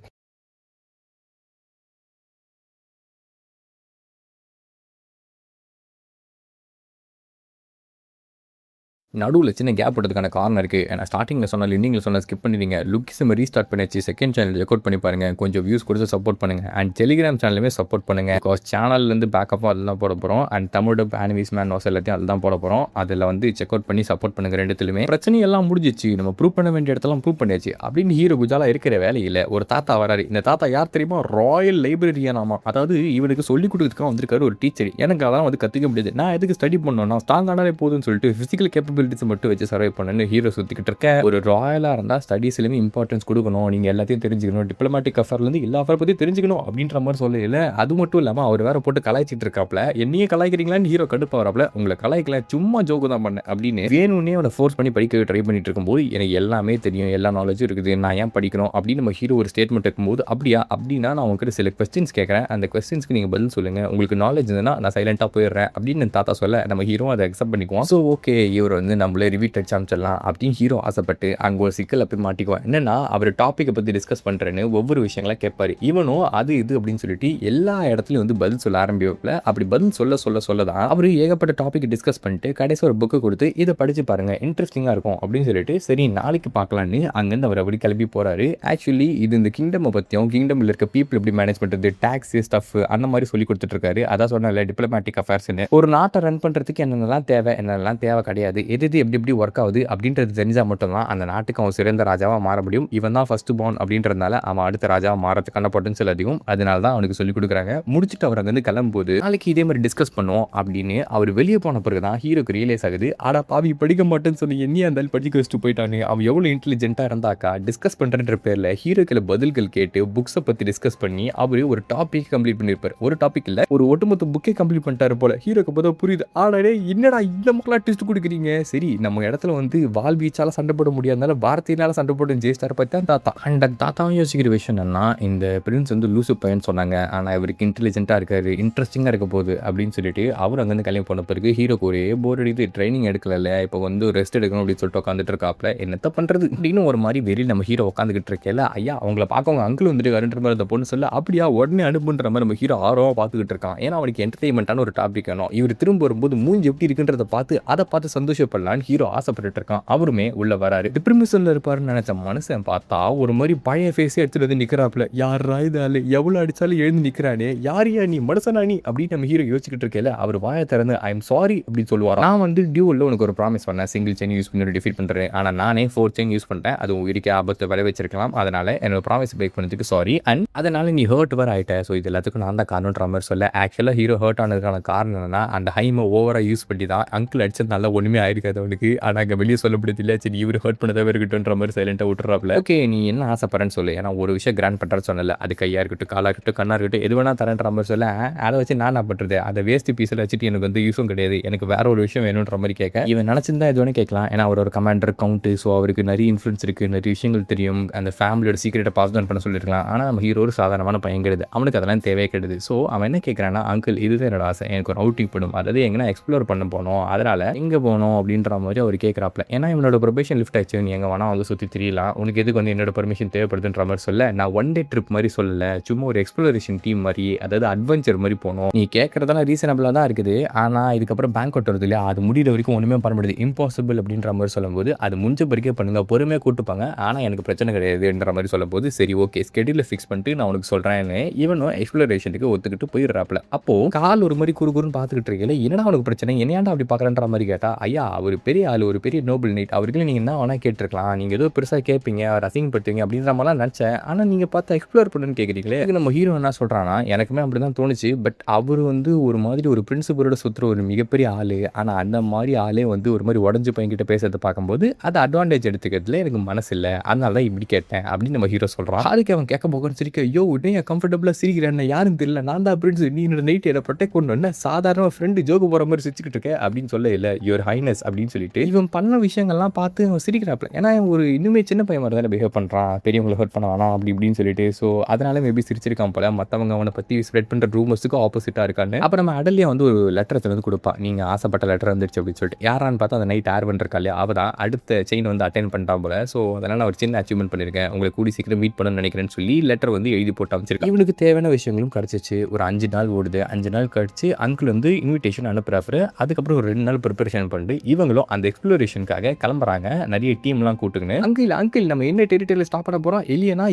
நடுவுல சின்ன கேப் விட்டதுக்கான காரணம் இருக்கு. ஏன்னா ஸ்டார்ட்டிங்ல சொன்ன எண்டிங்ல சொன்ன ஸ்கிப் பண்ணிட்டீங்க. லுக்கிஸம ரீஸ்டார்ட் பண்ணியாச்சு. செகண்ட் சேனல் செக் அவுட் பண்ணி பாருங்க. கொஞ்சம் வியூஸ் கொடுத்து சப்போர்ட் பண்ணுங்க. அண்ட் டெலிகிராம் சேனலுமே சப்போர்ட் பண்ணுங்க. பிகாஸ் சேனல்லேருந்து பேக்கப்பும் அதில் தான் போட போகிறோம். And Tamil dub animes manhwas எல்லாத்தையும் அதில் தான் போட போகிறோம். அதில் வந்து செக் அவுட் பண்ணி சப்போர்ட் பண்ணுங்க ரெண்டுத்துலையுமே. பிரச்சனை எல்லாம் முடிஞ்சிச்சு. நம்ம ப்ரூவ் பண்ண வேண்டிய இடத்தெல்லாம் ப்ரூவ் பண்ணியாச்சு அப்படின்னு ஹீரோ குஜாலா இருக்கிற வேலையில் ஒரு தாத்தா வராரு. இந்த தாத்தா யார் தெரியுமா? ராயல் லைப்ரரியானாமா. அதாவது இவனுக்கு சொல்லிக் கொடுக்கறதுக்காக வந்திருக்காரு ஒரு டீச்சர். எனக்கு அதெல்லாம் வந்து கற்றுக்க முடியாது. நான் எதுக்கு ஸ்டடி பண்ணணும்? நான் ஸ்ட்ராங் ஆனாலே போதும்னு சொல்லிட்டு ஃபிசிக்கல் கேப்பபிலிட்டிஸ் மட்டும் வச்சு சர்வை பண்ணு ஹீரோ சுத்திக்கிட்டு இருக்க. ஒரு ராயலா இருந்தா ஸ்டடீஸ்லயுமே இம்பார்ட்டன்ஸ் கொடுக்கணும், நீங்க எல்லாத்தையும் தெரிஞ்சுக்கணும், டிப்ளமேட்டிக் அஃபேர்ல இருந்து எல்லா அஃபேர் பத்தி தெரிஞ்சுக்கணும் அப்படின்ற மாதிரி சொல்லல. அது மட்டும் இல்லாம அவர் வேற போட்டு கலாய்ச்சிட்டு இருக்காப்ல. என்னையே கலாய்க்கிறீங்களான்னு ஹீரோ கடுப்பா வராப்ல. உங்களை கலாய்க்கல, சும்மா ஜோக்கு தான் பண்ணேன் அப்படின்னு வேணும்னே அவனை ஃபோர்ஸ் பண்ணி படிக்க ட்ரை பண்ணிட்டு இருக்கும்போது, எனக்கு எல்லாமே தெரியும், எல்லா நாலேஜும் இருக்குது, நான் ஏன் படிக்கணும் அப்படின்னு நம்ம ஹீரோ ஒரு ஸ்டேட்மெண்ட் இருக்கும்போது, அப்படியா அப்படின்னா நான் உங்ககிட்ட சில கொஸ்டின்ஸ் கேட்கறேன், அந்த கொஸ்டின்ஸ்க்கு நீங்க பதில் சொல்லுங்க, உங்களுக்கு நாலேஜ் இருந்ததுன்னா நான் சைலண்டா போயிடுறேன் அப்படின்னு தாத்தா சொல்ல நம்ம ஹீரோ அதை அக்செப்ட் பண்ணிக்குவோம். ஸோ ஓகே இவர் வந்து நம்மளே ரிவீட் அடிச்சாமிச்சிடலாம் அப்படின்னு ஹீரோ ஆசைப்பட்டு அங்கே ஒரு சிக்கலை போய் மாட்டிக்குவான். என்னன்னா அவர் டாப்பிக்கை பற்றி டிஸ்கஸ் பண்ணுறேன்னு ஒவ்வொரு விஷயங்களா கேட்பாரு. இவனும் அது இது அப்படின்னு சொல்லிட்டு எல்லா இடத்துலையும் வந்து பதில் சொல்ல ஆரம்பிப்பல. அப்படி பதில் சொல்ல தான் அவர் ஏகப்பட்ட டாபிக் டிஸ்கஸ் பண்ணிட்டு கடைசி ஒரு புக்கை கொடுத்து இதை படிச்சு பாருங்க இன்ட்ரெஸ்டிங்காக இருக்கும் அப்படின்னு சொல்லிட்டு சரி நாளைக்கு பார்க்கலான்னு அங்கேருந்து அவர் அப்படி கிளம்பி போறாரு. ஆக்சுவலி இது இந்த கிங்டம் பற்றியும் கிங்டமில் இருக்க பீப்புள் எப்படி மேனேஜ் பண்ணுறது, டேக்ஸ் ஸ்டஃப் அந்த மாதிரி சொல்லி கொடுத்துட்டு இருக்காரு. அதான் சொன்னால டிப்ளமேட்டிக் அஃபேர்ஸ்னு ஒரு நாட்டை ரன் பண்ணுறதுக்கு என்னென்னலாம் தேவை என்னென்னலாம் தேவை கிடையாது, எது எப்படி ஒர்க் ஆகுது அப்படின்றது தெரிஞ்சால் மட்டும்தான் அந்த நாட்டுக்கு அவன் சிறந்த ராஜாவாக மாற முடியும். இவன் தான் ஃபர்ஸ்ட் பார்ன் அப்படின்றதுனால அவன் அடுத்த ராஜாவாக மாறதுக்கான பொட்டன்ஷியல் அதிகம். அதனால தான் அவனுக்கு சொல்லிக் கொடுக்குறாங்க. முடிச்சுட்டு அவர் அங்கேருந்து கிளம்பும்போது நாளைக்கு இதே மாதிரி டிஸ்கஸ் பண்ணுவோம் அப்படின்னு அவர் வெளியே போன பிறகு தான் ஹீரோக்கு ரியலைஸ் ஆகுது. ஆடா பாவி படிக்க மாட்டேன்னு சொல்லி என்னையே அந்த படிக்க வச்சுட்டு போயிட்டானு. அவன் எவ்வளோ இன்டெலிஜென்ட்டாக இருந்தாக்கா டிஸ்கஸ் பண்ணுறன்ற பேரில் ஹீரோக்கில் பதில்கள் கேட்டு புக்ஸை பற்றி டிஸ்கஸ் பண்ணி அவர் ஒரு டாபிக் கம்ப்ளீட் பண்ணியிருப்பார். ஒரு டாபிக் இல்லை ஒரு ஒட்டுமொத்த புக்கே கம்ப்ளீட் பண்ணிட்டாரு போல. ஹீரோக்கு பார்த்தா புரியுது. ஆடாடே என்னடா இந்த மக்களாக டெஸ்ட் கொடுக்குறீங்க. சரி நம்ம இடத்துல வந்து வால் வீச்சால சண்டை போட முடியாதனால வார்த்தையினால சண்டை போட்டு ஜெயிஸ்டார் பற்றி தான் தாத்தா. அண்ட் தாத்தாவும் யோசிக்கிற விஷயம் என்னன்னா இந்த பிரின்ஸ் வந்து லூசு பையன் சொன்னாங்க, ஆனால் இவருக்கு இன்டெலிஜென்ட்டாக இருக்காரு, இன்ட்ரெஸ்டிங்காக இருக்க போகுது அப்படின்னு சொல்லிட்டு அவர் அங்கேருந்து கிளம்பி போன பிறகு ஹீரோக்கு ஒரே போர் அடித்து ட்ரைனிங் எடுக்கல, இப்போ வந்து ரெஸ்ட் எடுக்கணும் அப்படின்னு சொல்லிட்டு உட்காந்துட்டு இருக்காப்ல. என்னத்த பண்ணுறது அப்படின்னு ஒரு மாதிரி வெறியில் நம்ம ஹீரோ உட்காந்துக்கிட்டு இருக்கல. ஐயா அவங்கள பார்க்க அவங்க அங்கிள் வந்துருக்காருன்ற மாதிரி அந்த பொண்ணு சொல்ல அப்படியா உடனே அனுப்புன்ற மாதிரி நம்ம ஹீரோ ஆர்வமாக பார்த்துக்கிட்டு இருக்கான். ஏன்னா அவனுக்கு என்டர்டைன்மெண்ட்டான ஒரு டாபிக் வேணும். இவர் திரும்ப வரும்போது மூஞ்சி எப்படி இருக்குன்றத பார்த்து அதை பார்த்து சந்தோஷப்படலான்னு ஹீரோ ஆசைப்பட்டு இருக்கான். அவருமே உள்ள வராரு. டிப்ரமிஷன்ல இருப்பாருன்னு நினைச்ச மனுஷன் பார்த்தா ஒரு மாதிரி பழைய ஃபேஸே எடுத்துட்டு வந்து நிக்கிறாப்ல. யாரா இது ஆளு, எவ்வளவு அடிச்சாலும் எழுந்து நிக்கிறானே, யாரியா நீ மனுஷனா நீ அப்படின்னு நம்ம ஹீரோ யோசிச்சுட்டு இருக்கல. அவர் வாயை திறந்து ஐ எம் சாரி அப்படின்னு சொல்லுவார். நான் வந்து டியூவில் உனக்கு ஒரு ப்ராமிஸ் பண்ணேன், சிங்கிள் செயின் யூஸ் பண்ணி டிஃபீட் பண்றேன், ஆனா நானே 4 செயின் யூஸ் பண்ணிட்டேன், அது உயிருக்கு ஆபத்து விளை வச்சிருக்கலாம், அதனால என்னோட ப்ராமிஸ் பிரேக் பண்ணதுக்கு சாரி அண்ட் அதனால நீ ஹர்ட் வர ஆயிட்ட. ஸோ இது எல்லாத்துக்கும் நான் தான் காரணம்ன்ற மாதிரி சொல்ல. ஆக்சுவலாக ஹீரோ ஹர்ட் ஆனதுக்கான காரணம் என்னன்னா அந்த ஹைமை ஓவரா யூஸ் பண்ணி தான் அங்கிள் அடிச்சதுனால ஒண்ணுமே ஆயிருக்காது அவனுக்கு. ஆனா அங்கே வெளியே சொல்ல முடியாது இல்லை. சரி இவர் ஹர்ட் பண்ணதாக இருக்கட்டும்ன்ற மாதிரி சைலண்டாக விட்டுறாப்ல. ஓகே நீ என்ன ஆசைப்படுறேன்னு சொல்லு, ஏன்னா ஒரு விஷயம் கிராண்ட் பண்ணுறேன்னு சொன்னல, அது கையாக இருக்கட்டும் காலாக இருக்கட்டும் கண்ணா இருக்கட்டும் எது வேணா தரேன்ற மாதிரி சொல்ல. அதை வச்சு நான் என்ன பண்ணுறது, அதை வேஸ்ட் பீஸில் வச்சுட்டு எனக்கு வந்து யூஸும் கிடையாது, எனக்கு வேற ஒரு விஷயம் வேணுன்ற மாதிரி கேட்க இவன் நினச்சிருந்தா எது வேணும் கேட்கலாம். ஏன்னா அவர் ஒரு கமாண்டர் கவுண்ட், ஸோ அவருக்கு நிறைய இன்ஃப்ளூன்ஸ் இருக்குது, நிறைய விஷயங்கள் தெரியும், அந்த ஃபேமிலியோட சீக்கிரட்டை பாஸ் டவுன் பண்ண சொல்லியிருக்கலாம். ஆனால் நம்ம ஹீரோ ஒரு சாதாரணமான பையன் கிடையாது, அவனுக்கு அதெல்லாம் தேவையே கிடையாது. ஸோ அவன் என்ன கேட்குறான்னா அங்கிள் இதுதான் என்னோட ஆசை, எனக்கு ஒரு அவுட்டிங் போடும், அதாவது எங்கன்னா எக்ஸ்ப்ளோர் பண்ண போனோம், அதனால் எங்கே போகணும் அப்படின்ற மாதிரி அவர் கேட்குறாப்ல. ஏன்னா இவனோட ப்ரொபேஷன் லிஃப்ட் ஆச்சு, நீ எங்கே வேணா வந்து சுற்றி தெரியலாம், உனக்கு எதுக்கு வந்து என்னோட பர்மிஷன் தேவைப்படுதுன்ற மாதிரி சொல்ல. நான் ஒன் டே ட்ரிப் மாதிரி சொல்லலை, சும்மா ஒரு எக்ஸ்ப்ளோரேஷன் டீம் மாதிரி, அதாவது அட்வென்ச்சர் மாதிரி போனோம். நீ கேட்குறதெல்லாம் ரீசனபிளாக தான் இருக்குது, ஆனால் இதுக்கப்புறம் பேங்க் அவுட் வருது இல்லையா, அது முடிகிற வரைக்கும் ஒன்றுமே பண்ண முடியாது, இம்பாசிபிள் அப்படின்ற மாதிரி சொல்லும்போது அது முடிஞ்ச பிறகே பண்ணுங்க, பொறுமையாக கூட்டுப்பாங்க, ஆனால் எனக்கு பிரச்சனை கிடையாதுன்ற மாதிரி சொல்லும்போது சரி ஓகே ஸ்கெடியூலை ஃபிக்ஸ் பண்ணிட்டு நான் உனக்கு சொல்கிறேன்னு இவனும் எக்ஸ்ப்ளோரேஷனுக்கு ஒத்துக்கிட்டு போயிடுறாப்ல. அப்போ கால் ஒரு மாதிரி குறுகுறுன்னு பார்த்துக்கிட்டு இருக்கல, என்னடா அவனுக்கு பிரச்சனை, என்னையாண்டா அப்படி பார்க்குறன்ற மாதிரி கேட்டா, ஐயா அவர் பெரிய ஆள், ஒரு பெரிய நோபல் நைட், அவருக்கு நீங்கள் என்ன வேணா கேட்டிருக்கலாம், நீங்கள் ஏதோ பெருசாக கேட்பீங்க ரசிங்கப்படுத்துவீங்க அப்படின்ற மாதிரிலாம் நினச்சேன், ஆனால் நீங்கள் பார்த்தா எக்ஸ்ப்ளோர் பண்ணுன்னு கேட்குறீங்களே. நம்ம ஹீரோ என்ன சொல்கிறான்னா எனக்குமே அப்படி தான் தோணுச்சு, பட் அவர் வந்து ஒரு மாதிரி ஒரு பிரின்சிபலோட சுற்றுற ஒரு மிகப்பெரிய ஆள், ஆனால் அந்த மாதிரி ஆளே வந்து ஒரு மாதிரி உடஞ்சு பையன்கிட்ட பேசுறதை பார்க்கும்போது அது அட்வான்டேஜ் எடுத்துக்கிறதுல எனக்கு மனசு இல்லை, அதனால தான் இப்படி கேட்டேன் அப்படின்னு நம்ம ஹீரோ சொல்கிறான். அதுக்கு அவன் கேட்க போகன்னு சிரிக்க, ஐயோ உடனே கம்ஃபர்டபுளாக சிரிக்கிறேன், யாரும் தெரியல, நான் தான் பிரின்ஸ், நீ என்னோட நைட் என்னை ப்ரொடெக்ட் பண்ணணும், சாதாரண ஃப்ரெண்டு ஜோக்கு போகிற மாதிரி சிரிச்சுக்கிட்டு இருக்கேன் அப்படின்னு சொல்ல. இல்லை யுவர் ஹைனஸ் அப்படின்னு அப்படின்னு சொல்லிட்டு இவன் பண்ண விஷயங்கள்லாம் பார்த்து அவன் சிரிக்கிறாப்ல. ஏன்னா ஒரு இன்னுமே சின்ன பையன் மாதிரி தானே பிஹேவ் பண்ணுறான், பெரியவங்களை ஹர்ட் பண்ண வேணாம் அப்படி இப்படின்னு சொல்லிட்டு. ஸோ அதனால மேபி சிரிச்சிருக்கான் போல, மற்றவங்க அவனை பற்றி ஸ்ப்ரெட் பண்ணுற ரூமர்ஸுக்கு ஆப்போசிட்டாக இருக்கான்னு. அப்போ நம்ம அடல்லியா வந்து ஒரு லெட்டர் வந்து கொடுப்பா, நீங்கள் ஆசைப்பட்ட லெட்டர் வந்துருச்சு அப்படின்னு சொல்லிட்டு. யாரான்னு பார்த்தா அந்த நைட் ஏர் பண்ணிருக்கா இல்லையா, அவள் தான் அடுத்த செயின் வந்து அட்டென்ட் பண்ணிட்டான் போல. ஸோ அதனால் நான் ஒரு சின்ன அச்சீவ்மெண்ட் பண்ணியிருக்கேன், உங்களை கூடி சீக்கிரம் மீட் பண்ணணும்னு நினைக்கிறேன்னு சொல்லி லெட்டர் வந்து எழுதி போட்டு அமைச்சிருக்கேன். இவனுக்கு தேவையான விஷயங்களும் கிடச்சிச்சு. ஒரு 5 நாள் ஓடுது. 5 நாள் கழிச்சு அங்கிள் வந்து இன்விடேஷன் அனுப்புறாரு. அதுக்கப்புறம் ஒரு 2 நாள் ப்ரிப்பரேஷன் பண்ணிட்டு இவங்களும் அந்த எக்ஸ்ப்ளோரேஷனுக்காக கிளம்புறாங்க. நிறைய டீம்லாம் கூட்டுக்குன்னு. அங்கிள் நம்ம என்ன டெரிட்டரியில் ஸ்டாப் பண்ண போகிறோம், எலியனா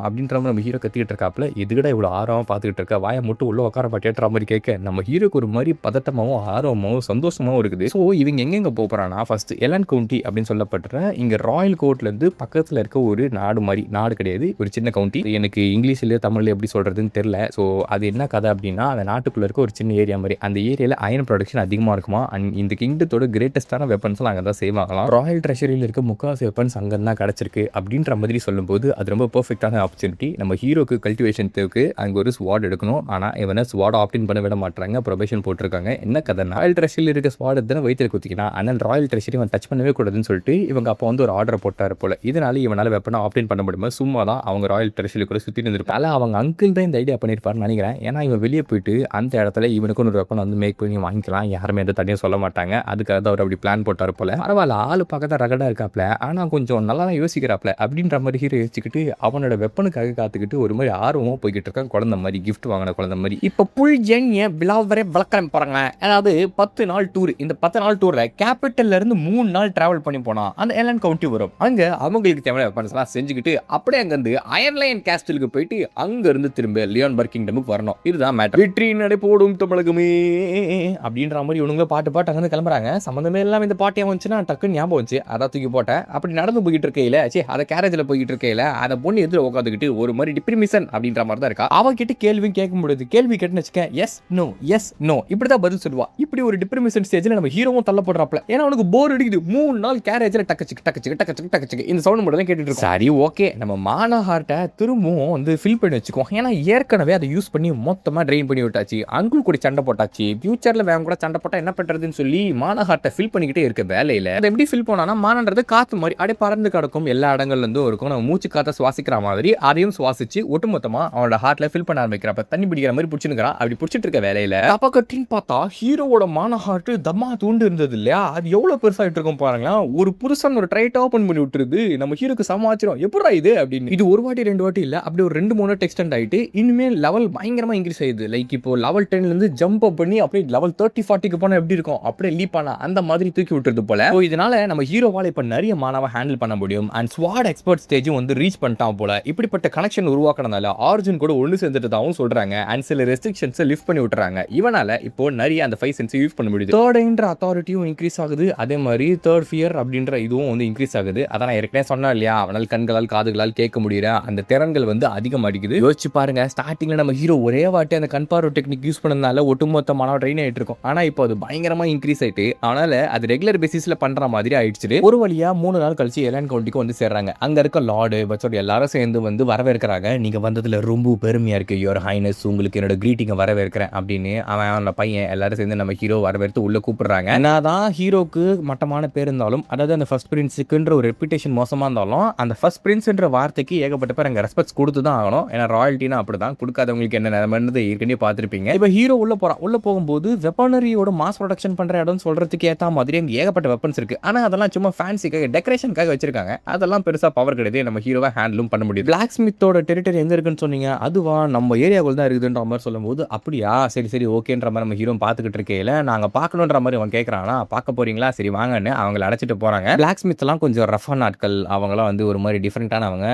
அப்படின்ற மாதிரி நம்ம ஹீரோ கத்திக்கிட்டு இருக்காப்புல. எதுக்கடா இவ்வளோ ஆர்வமாக பார்த்துக்கிட்டு இருக்க, வாயை மட்டும் உள்ள உட்கார பாட்டியாட்டுற மாதிரி கேட்க நம்ம ஹீரோக்கு ஒரு மாதிரி பதட்டமாகவும் ஆர்வமாகவும் சந்தோஷமாகவும் இருக்குது. ஸோ இவங்க எங்கெங்க போகிறான்னா, ஃபர்ஸ்ட் எலன் கவுண்டி அப்படின்னு சொல்லப்படுற இங்கே ராயல் கோர்ட்லேருந்து பக்கத்தில் இருக்க ஒரு நாடு கிடையாது, ஒரு சின்ன கவுண்டி. எனக்கு இங்கிலீஷ்லேயே தமிழில் எப்படி சொல்கிறதுன்னு தெரியல. ஸோ அது என்ன கதை அப்படின்னா, அந்த நாட்டுக்குள்ளே இருக்க ஒரு சின்ன ஏரியா மாதிரி. அந்த ஏரியாவில் அயன் ப்ரொடக்ஷன் அதிகமாக இருக்குமா. அண்ட் இந்த கிங்டத்தோட கிரேட்டஸ்டான வெப்பன்ஸ்லாம் அங்கே தான் செய்வாங்களாம். ராயல் ட்ரெஷரியில் இருக்க முக்காசி வெப்பன்ஸ் அங்கே தான் கிடச்சிருக்கு அப்படின்ற மாதிரி சொல்லும்போது அது ரொம்ப பர்ஃபெக்டான ஆப்பர்ச்சுனிட்டி. நம்ம ஹீரோக்கு கல்டிவேஷன் தேவைக்கு அங்கே ஒரு ஸ்வாட் எடுக்கணும். ஆனால் இவனை ஸ்வாட் ஆப்டின் பண்ண விட மாட்டாங்க, ப்ரொபேஷன் போட்டிருக்காங்க. என்ன கதை, ராயல் ட்ரெஷரியில் இருக்க ஸ்வாட் எடுத்து வயிற்றில் குத்திக்கினா, ஆனால் ராயல் ட்ரெஷரி இவன் டச் பண்ணவே கூடாதுன்னு சொல்லிட்டு இவங்க அப்போ வந்து ஒரு ஆர்டர் போட்டார் போல. இதனால இவனால் வெப்பனை ஆப்டின் பண்ண முடியுமா, சும்மா தான் அவங்க ராயல் ட்ரெஷரியில் கூட சுற்றி இருந்திருப்பாங்க. அவங்க அங்கிள் தான் இந்த ஐடியா பண்ணியிருப்பாருன்னு நினைக்கிறேன். ஏன்னா இவன் வெளியே போயிட்டு அந்த இடத்துல இவனுக்கு ஒரு வெப்பன் வந்து மேக் பண்ணி வாங்கிக்கலாம், யாருமே எந்த தனியாக சொல்ல மாட்டாங்க. அதுக்காக தான் அவர் அப்படி பிளான் போட்டார் போல. பரவாயில்ல, ஆளு பார்க்க தான் ரகடாக இருக்காப்ல, ஆனால் கொஞ்சம் நல்லா தான் யோசிக்கிறாப்ல அப்படின்ற மாதிரி ஹீரோ யோசிச்சுக்கிட்டு அவனோட வெப்பனுக்காக காத்துக்கிட்டு ஒரு மாதிரி ஆர்வமாக போய்கிட்டு இருக்கான், குழந்தை மாதிரி, கிஃப்ட் வாங்கின குழந்தை மாதிரி. இப்போ புல் ஜென்ய விழாவரே வளர்க்கலாம் போகிறாங்க. அதாவது 10 நாள் டூர். இந்த 10 நாள் டூரில் கேபிட்டல்ல இருந்து 3 நாள் டிராவல் பண்ணி போனால் அந்த எலன் கவுண்டி வரும். அங்கே அவங்களுக்கு தேவையான வெப்பன்ஸ்லாம் செஞ்சுக்கிட்டு அப்படியே அங்கேருந்து அயர்லைன் கேஸ்டலுக்கு போயிட்டு அங்கேருந்து திரும்ப லியோன்பர்க் கிங்டமுக்கு வரணும். இதுதான் மேட்டர். வெற்றி நடை போடும் தமிழகமே அப்படின்ற மாதிரி இவனுங்களும் பாட்டு அங்கே கிளம்புறாங்க. சம்மந்தமே இல்லாமல் இந்த பாட்டியாக வந்துச்சுன்னா டக்குன்னு ஞாபகம் வந்துச்சு, அதான் தூக்கி போட்டேன். அப்படி நடந்து போய்கிட்டு இருக்கையில, அதை கேரேஜில் போய்கிட்டு இருக்கையில அதை பொண்ணு எதிர உட்காந்துக்கிட்டு ஒரு மாதிரி டிப்ரிமிஷன் அப்படின்ற மாதிரி தான் இருக்கா. அவகிட்ட கேள்வியும் கேட்க முடியாது. கேள்வி கேட்டுன்னு வச்சுக்க, எஸ் நோ இப்படி தான் பதில் சொல்லுவா. இப்படி ஒரு டிப்ரிமிஷன் ஸ்டேஜில் நம்ம ஹீரோவும் தள்ளப்படுறாப்ல. ஏன்னா அவனுக்கு போர் அடிக்குது. 3 நாள் கேரேஜில் டக்கு இந்த சவுண்ட் மட்டும் தான் கேட்டுட்டு இருக்கு. சரி ஓகே, நம்ம மானா ஹார்ட்டை திரும்பவும் வந்து ஃபில் பண்ணி வச்சுக்கோம். ஏன்னா ஏற்கனவே அதை யூஸ் பண்ணி மொத்தமாக ட்ரெயின் பண்ணி விட்டாச்சு. அங்குள் கூட சண்டை போட்டாச்சு. ஃபியூச்சரில் வேற கூட சண்டை போட்டால் என்ன பண்ணுறதுன்னு சொல்லி மானா ஹார்ட்டை ஃபில் பண்ணிக்கிட்டே இருக்க வேலையில் அதை எப்படி ஃபில் பண்ணானா, மானன்றது காற்று மாதிரி அப்படியே பறந்து கிடக்கும், எல்லா இடங்கள்லேருந்தும் இருக்கும். நம்ம மூச்சு காற்றை சுவாசிக்கிற மாதிரி அதையும் சுவாசிச்சு ஒட்டுமொத்தமாக அவனோட ஹார்ட்டில் ஃபில் பண்ண ஆரம்பிக்கிறப்ப தண்ணி பிடிக்கிற மாதிரி பிடிச்சிருக்கிறான். அப்படி பிடிச்சிட்டு இருக்க வேலையில் அப்போ கட்டின்னு பார்த்தா ஹீரோவோட மானா ஹார்ட் தம்மா தூண்டு இருந்தது இல்லையா, அது எவ்வளோ பெருசாகிட்டு இருக்கும் பாருங்களா. ஒரு புதுசான ஒரு ட்ரைட் ஓப்பன் பண்ணி விட்டுருது. நம்ம ஹீரோக்கு சமாச்சாரம் எப்படா இது அப்படின்னு. இது ஒரு வாட்டி 2 வாட்டி இல்லை, அப்படி ஒரு 2-3 எக்ஸ்டெண்ட் ஆகிட்டு இனிமேல் லெவல் பயங்கரமாக இன்க்ரீஸ் ஆயிடுது. லைக் இப்போ லெவல் 10லேருந்து ஜம்ப் அப் பண்ணி அப்படியே லெவல் 30-40க்கு போனால் எப்படி இருக்கும், அப்படியே லீப் ஆனா அந்த மாதிரி தூக்கி விட்டுறது போல. ஸோ இதனால நம்ம ஹீரோவால் இப்போ நிறைய மாணவ ஹேண்டில் பண்ண முடியும். அண்ட் ஸ்வாட் எக்ஸ்பர்ட் ஸ்டேஜும் வந்து ரீச் பண்ணிட்டான் போல. இப்படிப்பட்ட கனெக்ஷன் உருவாக்குறதுனால ஆர்ஜுன் கூட ஒன்று சேர்ந்துட்டதாகவும் சொல்றாங்க. அண்ட் சில ரெஸ்ட்ரிக்ஷன்ஸை லிஃப்ட் பண்ணி விட்டுறாங்க. இவனால இப்போ நிறைய அந்த 5 சென்ஸ் யூஸ் பண்ண முடியுது. தேர்ட் என்ற அத்தாரிட்டியும் இன்க்ரீஸ் ஆகுது. அதே மாதிரி தேர்ட் ஃபியர் அப்படின்ற இதுவும் வந்து இன்க்ரீஸ் ஆகுது. அதான் நான் ஏற்கனவே சொன்னேன் இல்லையா, அவனால் கண்களால் காதுகளால் கேட்க முடியற அந்த திறன்கள் வந்து அதிகமாகிக்குது. யோசிச்சு பாருங்க, ஸ்டார்டிங்ல நம்ம ஹீரோ ஒரே வாட்டி அந்த கண்பார்வை டெக்னிக் யூஸ் பண்ணதுனால ஒட்டுமொத்தமான ட்ரெயின் ஆயிட்டு இருக்கும். ஆனா இப்போ அது பயங்கரமா இன்க்ரீஸ் ஆயிட்டு அதனால அது ரெகுலர் பேசிஸ்ல பண்ற மாதிரி ஆயிடுச்சு. ஒரு வழியா 3 நாள் கழிச்சு எலன் கவுண்டிக்கு வந்து சேர்றாங்க. அங்க இருக்க லார்டு பட்சோட எல்லாரும் சேர்ந்து வந்து வரவேற்கிறாங்க. நீங்க வந்ததுல ரொம்ப பெருமையா இருக்கு யுவர் ஹைனஸ், உங்களுக்கு என்னோட கிரீட்டிங்கை வரவேற்கிறேன் அப்படின்னு அவன் பையன் எல்லாரும் சேர்ந்து நம்ம ஹீரோ வரவேற்று உள்ள கூப்பிடுறாங்க. என்னதான் ஹீரோக்கு மட்டமான பேர் இருந்தாலும், அதாவது அந்த ஃபர்ஸ்ட் பிரின்ஸுக்குன்ற ஒரு ரெப்யூட்டேஷன் மோசமா இருந்தாலும், அந்த ஃபர்ஸ்ட் பிரின்ஸ்ன்ற வார்த்தைக்கு ஏகப்பட்ட பேர் அங்கே ரெஸ்பெக்ட் கொடுத்து தான் ஆகணும். ஏன்னா ராயல்ட்டினா அப்படிதான், கொடுக்காதவங்களுக்கு என்ன நிலைமைன்றது ஏற்கனவே பார்த்துருப்பீங்க. இப்போ ஹீரோ உள்ள போறான். உள்ள போகும்போது வெப்பனரியோட மாஸ் ப்ரொடக்ஷன் பண்ற இடம் சொல்றதுக்கு ஏற்ற மாதிரி அங்கே ஏகப்பட்ட வெப்பன்ஸ் இருக்கு. ஆனால் அதெல்லாம் சும்மா ஃபேன்சிக்காக டெக்கரேஷனுக்காக வச்சிருக்காங்க. அதெல்லாம் பெருசா பவர் கிடையாது, நம்ம ஹீரோவை ஹேண்டிலும் பண்ண முடியும். பிளாக் ஸ்மித்தோட டெரிட்டரி எங்க இருக்குன்னு சொன்னீங்க, அதுவா நம்ம ஏரியாவுக்குள்ள தான் இருக்குதுன்ற மாதிரி சொல்லும்போது, அப்படியா சரி ஓகேன்ற மாதிரி நம்ம ஹீரோ பார்த்துக்கிட்டு இருக்கையில நாங்கள் பார்க்கணுன்ற மாதிரி அவன் கேட்குறானா, பார்க்க போறீங்களா, சரி வாங்கன்னு அவங்களை அழைச்சிட்டு போறாங்க. பிளாக் ஸ்மித்லாம் கொஞ்சம் ரஃபான ஆட்கள், அவங்களாம் வந்து ஒரு மாதிரி டிஃப்ரெண்டானவங்க.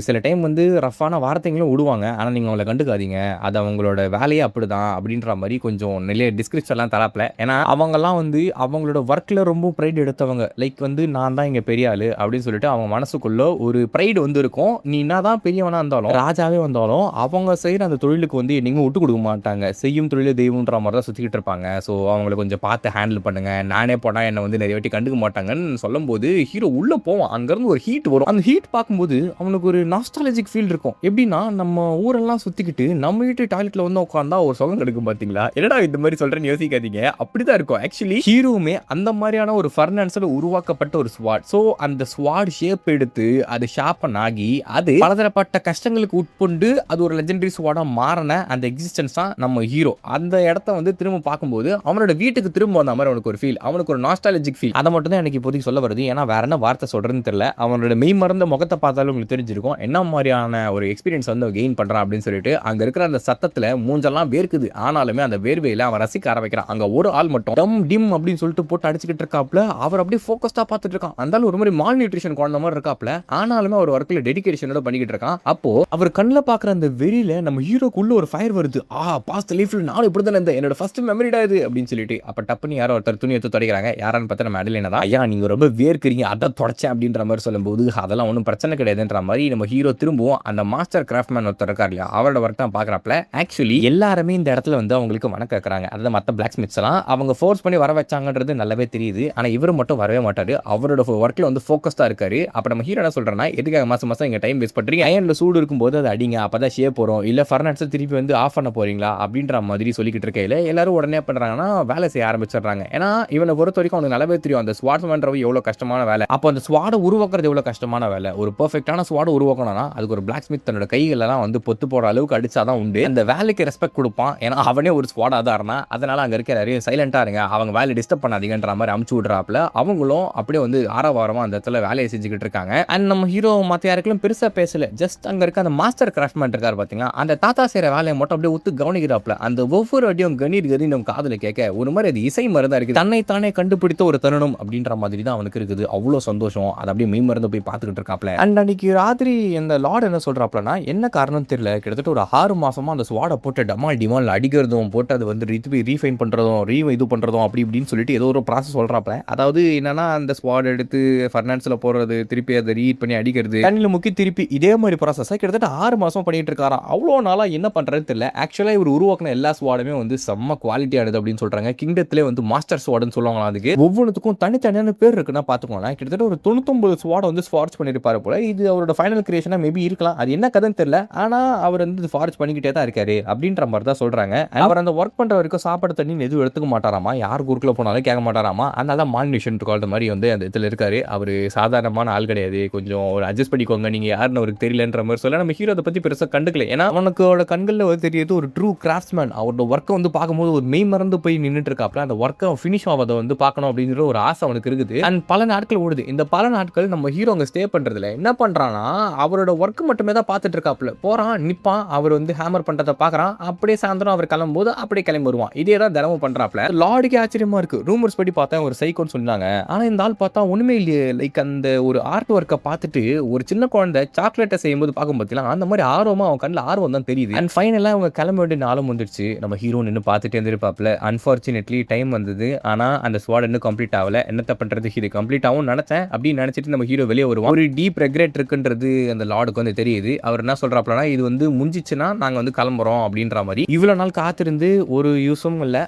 சில டைம் வந்து ரஃபான வார்த்தைகளும் விடுவாங்க, ஆனால் நீங்கள் அவங்களை கண்டுக்காதீங்க, அது அவங்களோட வேலையே அப்படிதான் அப்படின்ற மாதிரி கொஞ்சம் நிறைய டிஸ்கிரிப்ஷன்லாம் தராப்ல. ஏன்னா அவங்கெல்லாம் வந்து அவங்களோட ஒர்க்கில் ரொம்ப ப்ரைட் எடுத்தவங்க. லைக் வந்து நான் தான் இங்கே பெரிய ஆளு அப்படின்னு சொல்லிட்டு அவங்க மனசுக்குள்ள ஒரு ப்ரைடு வந்து இருக்கும். நீ என்ன தான் பெரியவனா இருந்தாலும் ராஜாவே வந்தாலும் அவங்க செய்கிற அந்த தொழிலுக்கு வந்து நீங்கள் விட்டு கொடுக்க மாட்டாங்க. செய்யும் தொழிலே தெய்வம்ன்ற மாதிரி தான் சுற்றிக்கிட்டு இருப்பாங்க. ஸோ அவங்களை கொஞ்சம் பார்த்து ஹேண்டில் பண்ணுங்க, நானே போனால் என்னை வந்து நிறைய வாட்டி கண்டுக்க மாட்டாங்கன்னு சொல்லும்போது ஹீரோ உள்ளே போவான். அங்கேருந்து ஒரு ஹீட் வரும். அந்த ஹீட் பார்க்கும்போது அவனுக்கு ஒரு நாஸ்டாலஜிக் ஃபீல் இருக்கும். எப்படின்னா நம்ம ஊரெல்லாம் சுற்றிக்கிட்டு நம்ம வீட்டு டாய்லெட்டில் வந்து உட்காந்தா ஒரு சுகம் கிடைக்கும். பார்த்தீங்களா, என்னடா இந்த மாதிரி சொல்கிறேன்னு யோசிக்காதீங்க, அப்படிதான் இருக்கும். ஆக்சுவலி ஹீரோவுமே அந்த அந்த மாதிரியான ஒரு ஃபர்னான்ஸ்ல உருவாக்கப்பட்ட ஒரு ஸ்வாட். ஸோ அந்த ஸ்வாட் ஷேப் எடுத்து அது ஷார்பன் ஆகி அது பலதரப்பட்ட கஷ்டங்களுக்கு உட்கொண்டு அது ஒரு லெஜெண்டரி ஸ்வாடா மாறின அந்த எக்ஸிஸ்டன்ஸ் தான் நம்ம ஹீரோ. அந்த இடத்த வந்து திரும்ப பார்க்கும்போது அவனோட வீட்டுக்கு திரும்ப வந்த மாதிரி அவனுக்கு ஒரு ஃபீல், அவனுக்கு ஒரு நாஸ்டாலஜிக் ஃபீல். அதை மட்டும் தான் எனக்கு இப்போதைக்கு சொல்ல வருது. ஏன்னா வேற என்ன வார்த்தை சொல்றதுன்னு தெரியல. அவனோட மெய் மறந்த முகத்தை பார்த்தாலும் உங்களுக்கு தெரிஞ்சிருக்கும் என்ன மாதிரியான ஒரு எக்ஸ்பீரியன்ஸ் வந்து கெயின் பண்றான் அப்படின்னு சொல்லிட்டு. அங்க இருக்கிற அந்த சத்தத்துல மூஞ்செல்லாம் வேர்க்குது, ஆனாலுமே அந்த வேர்வையில அவன் ரசிக்க ஆரம்பிக்கிறான். அங்க ஒரு ஆள் மட்டும் டம் டிம் அப்படின்னு சொல்லிட்டு போட்டு அடிச்சுக்கிட்டு இருக்காப்ல. அவர் அப்படியே ஃபோக்கஸ்டா பார்த்துட்டு இருக்கான். அந்த ஒரு மாதிரி மால் நியூட்ரிஷன் குழந்தை மாதிரி இருக்காப்ல, ஆனாலுமே அவர் ஒர்க்ல டெடிகேஷனோட பண்ணிக்கிட்டு இருக்கான். அப்போ அவர் கண்ணில் பார்க்குற அந்த வெறியில நம்ம ஹீரோக்குள்ள ஒரு ஃபயர் வருது. பாஸ்ட் லைஃப்ல நானும் இப்படி தான் இருந்தேன், என்னோட ஃபர்ஸ்ட் மெமரிடா இது அப்படின்னு சொல்லிட்டு. அப்ப டப்புன்னு யாரோ ஒருத்தர் துணி எடுத்து தொடக்கிறாங்க. யாரான்னு பார்த்தா நம்ம அடலினா தான். ஐயா நீங்க ரொம்ப வேர்க்கிறீங்க, அதை தொடச்சேன் அப்படின்ற மாதிரி சொல்லும்போது அதெல்லாம் ஒன்றும் பிரச்சனை கிடையாதுன்ற மாதிரி நம்ம ஹீரோ திரும்பவும் அந்த மாஸ்டர் கிராஃப்ட்மேன் ஒருத்தர் இருக்கார் இல்லையா, அவரோட ஒர்க் தான் பார்க்குறாப்ல. ஆக்சுவலி எல்லாருமே இந்த இடத்துல வந்து அவங்களுக்கு வணக்கம் கேட்கறாங்க. அதாவது மற்ற பிளாக் ஸ்மித்ஸ் எல்லாம் அவங்க ஃபோர்ஸ் பண்ணி வர வச்சாங்கன்றது நல்லாவே தெரியுது. ஆனால் இவர் மட்டும் வரவே மாட்டாரு. அவரோட ஒர்க்ல வந்து ஃபோக்கஸ்டா இருக்காரு. அப்ப நம்ம ஹீரோ என்ன சொல்றேன்னா, எதுக்காக மாசம் மாசம் இங்க டைம் வேஸ்ட் பண்றீங்க, அயன்ல சூடு இருக்கும்போது அதை அடிங்க, அப்பதான் ஷேப் வரும், இல்ல ஃபர்னான்ஸ் திருப்பி வந்து ஆஃப் பண்ண போறீங்களா அப்படின்ற மாதிரி சொல்லிக்கிட்டு இருக்கையில எல்லாரும் உடனே பண்றாங்கன்னா வேலை செய்ய ஆரம்பிச்சிடுறாங்க. ஏன்னா இவனை பொறுத்த வரைக்கும் அவனுக்கு நல்லாவே தெரியும் அந்த ஸ்வாட்மேன்றவ எவ்வளவு கஷ்டமான வேலை. அப்போ அந்த ஸ்வாடை உருவாக்குறது எவ்வளவு கஷ்டமான வேலை. ஒரு பெர்ஃபெக்டான ஸ்வாடை உருவாக்கணும்னா அதுக்கு ஒரு பிளாக் ஸ்மித் தன்னோட கைகளெல்லாம் வந்து பொத்து போற அளவுக்கு அடிச்சாதான் உண்டு. அந்த வேலைக்கு ரெஸ்பெக்ட் கொடுப்பான். ஏன்னா அவனே ஒரு ஸ்வாடா தான் இருந்தான். அதனால அங்க இருக்க நிறைய சைலண்டா இருங்க, அவங்க வேலை டிஸ்டர்ப் பண்ணாதீங்கன்ற மாதிரி அமுச்சு விடுறாப்ல. அவங்களும் அப்படியே வந்து ஆரவாரமா அந்த இடத்துல வேலையை செஞ்சுக்கிட்டு இருக்காங்க. அண்ட் நம்ம ஹீரோ மற்ற யாருக்கும் பெருசா பேசல. ஜஸ்ட் அங்க இருக்க அந்த மாஸ்டர் கிராஃப்ட்மேன் இருக்காரு பாத்தீங்களா, அந்த தாத்தா செய்யற வேலையை மட்டும் அப்படியே ஒத்து கவனிக்கிறாப்ல. அந்த ஒவ்வொரு அடியும் கணீர் கதி நம்ம காதுல கேட்க ஒரு மாதிரி அது இசை மருந்தா இருக்கு. தன்னை தானே கண்டுபிடித்த ஒரு தருணம் அப்படின்ற மாதிரி தான் அவனுக்கு இருக்குது. அவ்வளவு சந்தோஷம். அதை அப்படியே மெய் மருந்து போய் பார்த்துக்கிட்டு இருக்காப்ல. அண்ட் அன்னைக்கு ராத்திரி இந்த லார்ட் என்ன சொல்றாப்லனா, என்ன காரணம் தெரியல, கிட்டத்தட்ட ஒரு 6 மாசமா அந்த ஸ்வாடை போட்டு டமால் டிமால் அடிக்கிறதும் போட்டு அது வந்து ரீஃபைன் பண்றதும் இது பண்றதும் அப்படி இப்படின்னு சொல்லிட்டு ஏதோ ஒரு ப்ராசஸ் சொல்றாப்ல. அதாவது என்னன்னா அந்த ஸ்வாட் எடுத்து ஃபர்னான்ஸ்ல போறது, திருப்பி அதை ரீட் பண்ணி அடிக்கிறது, கண்ணில் முக்கி திருப்பி இதே மாதிரி ப்ராசஸ் கிட்டத்தட்ட 6 மாசம் பண்ணிட்டு இருக்காராம். அவ்வளோ நாளா என்ன பண்றதுன்னு தெரியல. ஆக்சுவலா இவர் உருவாக்கின எல்லா ஸ்வாடுமே வந்து செம்ம குவாலிட்டியானது அப்படின்னு சொல்றாங்க. கிங்டத்திலே வந்து மாஸ்டர் ஸ்வாட்னு சொல்லுவாங்க. அதுக்கு ஒவ்வொன்றுக்கும் தனித்தனியான பேர் இருக்குன்னா பாத்துக்கோங்களேன். கிட்டத்தட்ட ஒரு 99 ஸ்வாட் வந்து ஃபார்ஜ் பண்ணிருப்பாரு போல. இது அவரோட ஃபைனல் கிரியேஷனா மேபி இருக்கலாம். அது என்ன கதைன்னு தெரியல. ஆனா அவர் வந்து ஃபார்ஜ் பண்ணிக்கிட்டே தான் இருக்காரு அப்படின்ற மாதிரி தான் சொல்றாங்க. அவர் அந்த ஒர்க் பண்ற வரைக்கும் சாப்பாடு தண்ணி எதுவும் எடுத்துக்க மாட்டாராமா. யார் குறுக்குல போனாலும் கேட்க மாட்டாராமா. அதனால மால்நியூட்ரிஷன் கால்ற மாதிரி வந்து அந்த இடத்துல இருக்காரு. அவர் சாதாரணமான ஆள் கிடையாது. கொஞ்சம் ஒரு அட்ஜஸ்ட் பண்ணிக்கோங்க, நீங்க யாருன்னு அவருக்கு தெரியலன்ற மாதிரி சொல்ல நம்ம ஹீரோ அதை பத்தி பெருசா கண்டுக்கல. ஏன்னா அவனுக்கோட கண்கள்ல வந்து தெரியுது ஒரு ட்ரூ கிராஃப்ட்மேன். அவரோட ஒர்க்கை வந்து பார்க்கும்போது ஒரு மெய் மறந்து போய் நின்றுட்டு இருக்காப்ல. அந்த ஒர்க்கை ஃபினிஷ் ஆவதை வந்து பார்க்கணும் அப்படிங்கிற ஒரு ஆசை அவனுக்கு இருக்குது. அண்ட் பல நாட்கள் ஓடுது. இந்த பல நாட்கள் நம்ம ஹீரோ அங்க ஸ்டே பண்றதுல என்ன பண்றான்னா, அவரோட ஒர்க் மட்டுமே தான் பார்த்துட்டு இருக்காப்ல. போறான், நிப்பான், அவர் வந்து ஹேமர் பண்றதை பார்க்கறான். அப்படியே சாயந்தரம் அவர் கிளம்பும்போது அப்படியே கிளம்பி வருவான். இதே தான் தினமும் பண்றாப்ல. லார்டுக்கு ஆச்சரியமா இருக்கு. ரூமர்ஸ் படி பார்த்தா ஒரு சைக்கோன்னு சொன்னாங்க. ஆனா இந்த ஆள் பார்த்தா ஒண்ணுமே இல்லையே. லைக் அந்த ஒரு ஆர்ட் ஒர்க்கை பார்த்துட்டு ஒரு சின்ன குழந்தை சாக்லேட்டை செய்யும்போது பார்க்கும் பார்த்தீங்களா, அந்த மாதிரி ஆர்வமா அவன் கண்ணில் ஆர்வம் தான் தெரியுது. அண்ட் ஃபைனலாக அவங்க கிளம்ப வேண்டிய நாளும் வந்துடுச்சு. நம்ம ஹீரோ நின்று பார்த்துட்டு இருந்திருப்பாப்ல. அன்ஃபார்ச்சுனேட்லி டைம் வந்தது. ஆனால் அந்த ஸ்வாட் இன்னும் கம்ப்ளீட் ஆகல. என்னத்தை பண்றது, இது கம்ப்ளீட் ஆகும் நினைச்சேன் அப்படின்னு நினைச்சிட்டு நம்ம ஹீரோ வெளியே வருவோம். ஒரு டீப் ரெக்ரெட் இருக்குன்றது அந்த லார்டுக்கு வந்து தெரியுது. அவர் என்ன சொல்றாப்லனா, இது வந்து முடிஞ்சிச்சுன்னா நாங்கள் வந்து கிளம்புறோம் அப்படின்ற மாதிரி. இவ்வளோ நாள் காத்திருந்து ஒரு யூஸும் இல்லை.